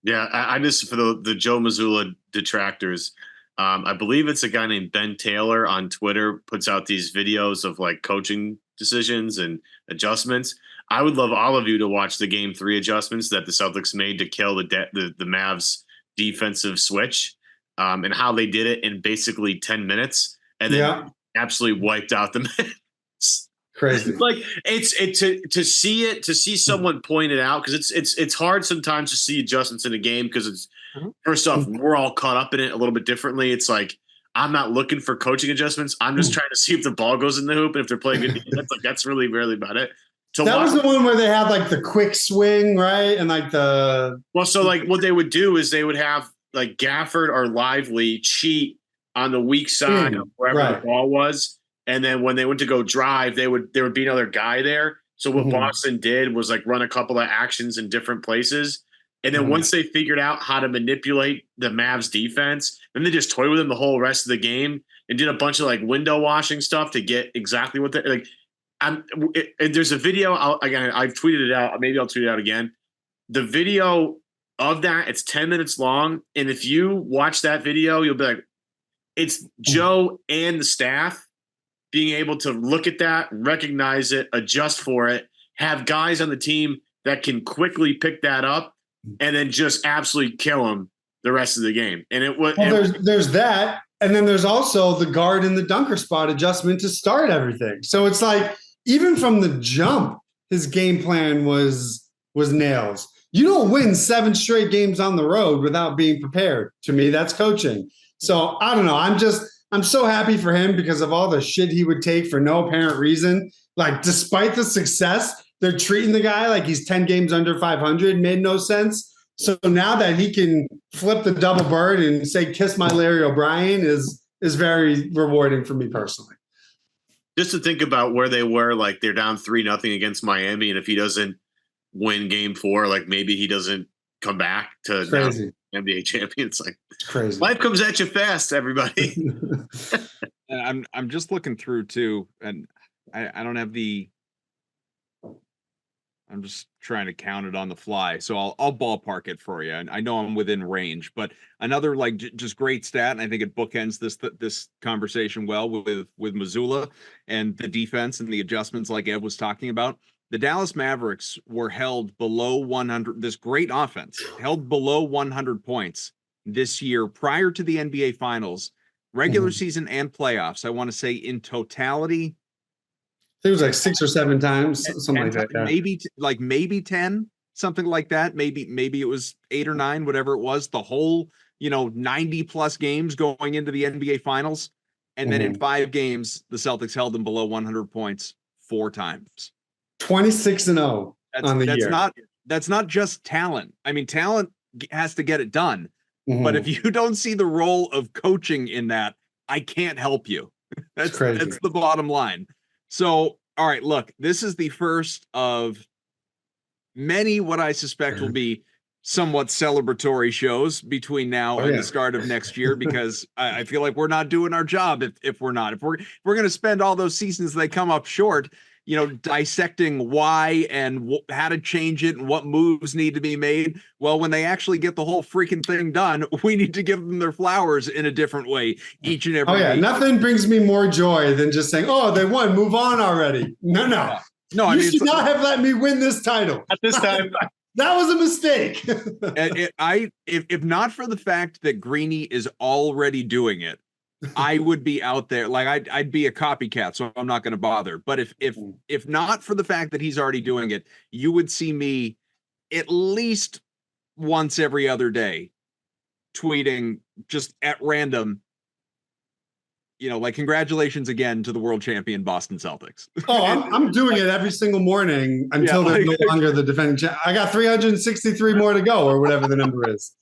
Yeah, I just, for the Joe Mazzulla detractors, I believe it's a guy named Ben Taylor on Twitter puts out these videos of coaching decisions and adjustments. I would love all of you to watch the game 3 adjustments that the Celtics made to kill the Mavs defensive switch. And how they did it in basically 10 minutes and then absolutely wiped out the minutes. Crazy. To see someone point it out, because it's hard sometimes to see adjustments in a game because it's first off, we're all caught up in it a little bit differently. It's I'm not looking for coaching adjustments. I'm just trying to see if the ball goes in the hoop and if they're playing good defense. That's really about it. So that was the one where they had like the quick swing, right? And like so like what they would do is they would have like Gafford or Lively cheat on the weak side of wherever the ball was. And then when they went to go drive, there would be another guy there. So what Boston did was like run a couple of actions in different places. And then once they figured out how to manipulate the Mavs defense, then they just toyed with them the whole rest of the game and did a bunch of like window washing stuff to get exactly what they like. There's a video. I've tweeted it out. Maybe I'll tweet it out again. The video of that, it's 10 minutes long. And if you watch that video, you'll be like, it's Joe and the staff being able to look at that, recognize it, adjust for it, have guys on the team that can quickly pick that up and then just absolutely kill them the rest of the game. And it was there's that, and then there's also the guard in the dunker spot adjustment to start everything. So it's like even from the jump, his game plan was nails. You don't win 7 straight games on the road without being prepared. To me, that's coaching. So I don't know. I'm so happy for him because of all the shit he would take for no apparent reason. Like, despite the success, they're treating the guy like he's 10 games under 500. Made no sense. So now that he can flip the double bird and say, kiss my Larry O'Brien is very rewarding for me personally. Just to think about where they were, like they're down 3-0 against Miami. And if he doesn't win game 4, like maybe he doesn't come back to NBA champions. Like, it's crazy. Life comes at you fast, everybody. And I'm just looking through too, and I don't have I'm just trying to count it on the fly. So I'll ballpark it for you. And I know I'm within range, but another like just great stat. And I think it bookends this conversation well with Mazzulla and the defense and the adjustments like Ed was talking about. The Dallas Mavericks were held below 100. This great offense held below 100 points this year prior to the NBA Finals, regular season and playoffs. I want to say in totality, it was like 6 or 7 times, something like that. Yeah. Maybe 10, something like that. Maybe it was 8 or 9, whatever it was. The whole 90 plus games going into the NBA Finals, and then in 5 games, the Celtics held them below 100 points 4 times. 26-0 on the year. That's not just talent. I mean, talent has to get it done. But if you don't see the role of coaching in that, I can't help you. That's the bottom line. So, all right, look, this is the first of many what I suspect will be somewhat celebratory shows between now and the start of next year, because I feel like we're not doing our job if we're not. If we're going to spend all those seasons they come up short, dissecting why and how to change it and what moves need to be made. Well, when they actually get the whole freaking thing done, we need to give them their flowers in a different way each and every week. Nothing brings me more joy than just saying, oh, they won, move on already. No. You should not have let me win this title. At this time. That was a mistake. If not for the fact that Greeny is already doing it, I would be out there. Like I'd be a copycat, so I'm not going to bother. But if not for the fact that he's already doing it, you would see me at least once every other day tweeting just at random, like congratulations again to the world champion Boston Celtics. Oh, I'm doing it every single morning until they're no longer the defending champ. I got 363 more to go, or whatever the number is.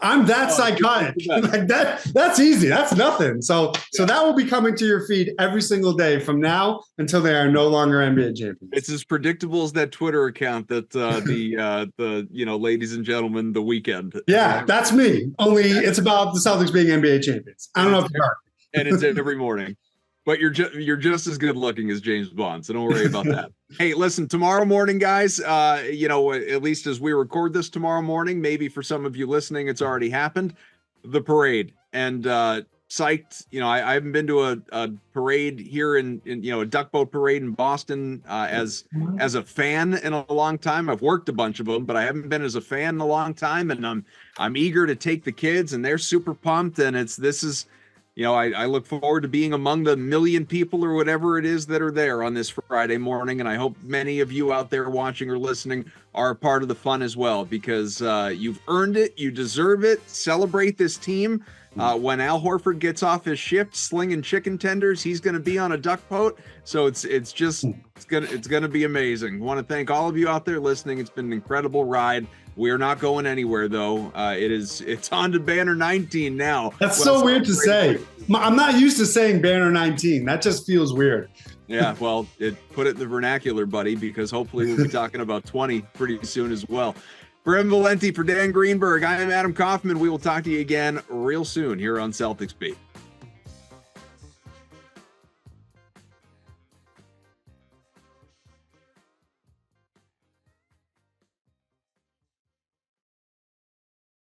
I'm that psychotic. Like that's easy. That's nothing. So that will be coming to your feed every single day from now until they are no longer NBA champions. It's as predictable as that Twitter account that the ladies and gentlemen, the weekend. Yeah, that's me. Only it's about the Celtics being NBA champions. I don't know if you heard. And it's every morning. But you're just as good looking as James Bond, so don't worry about that. Hey, listen, tomorrow morning, guys, at least as we record this tomorrow morning, maybe for some of you listening, it's already happened, the parade. And psyched, I haven't been to a parade here in a duck boat parade in Boston as a fan in a long time. I've worked a bunch of them, but I haven't been as a fan in a long time. And I'm eager to take the kids, and they're super pumped. And this is I look forward to being among the million people or whatever it is that are there on this Friday morning. And I hope many of you out there watching or listening are a part of the fun as well, because you've earned it. You deserve it. Celebrate this team. When Al Horford gets off his shift slinging chicken tenders, he's going to be on a duck boat. So it's going to be amazing. I want to thank all of you out there listening. It's been an incredible ride. We are not going anywhere, though. It's on to banner 19 now. That's so weird to say. I'm not used to saying banner 19. That just feels weird. Yeah, well, put it in the vernacular, buddy, because hopefully we'll be talking about 20 pretty soon as well. For Evan Valenti, for Dan Greenberg, I am Adam Kaufman. We will talk to you again real soon here on Celtics Beat.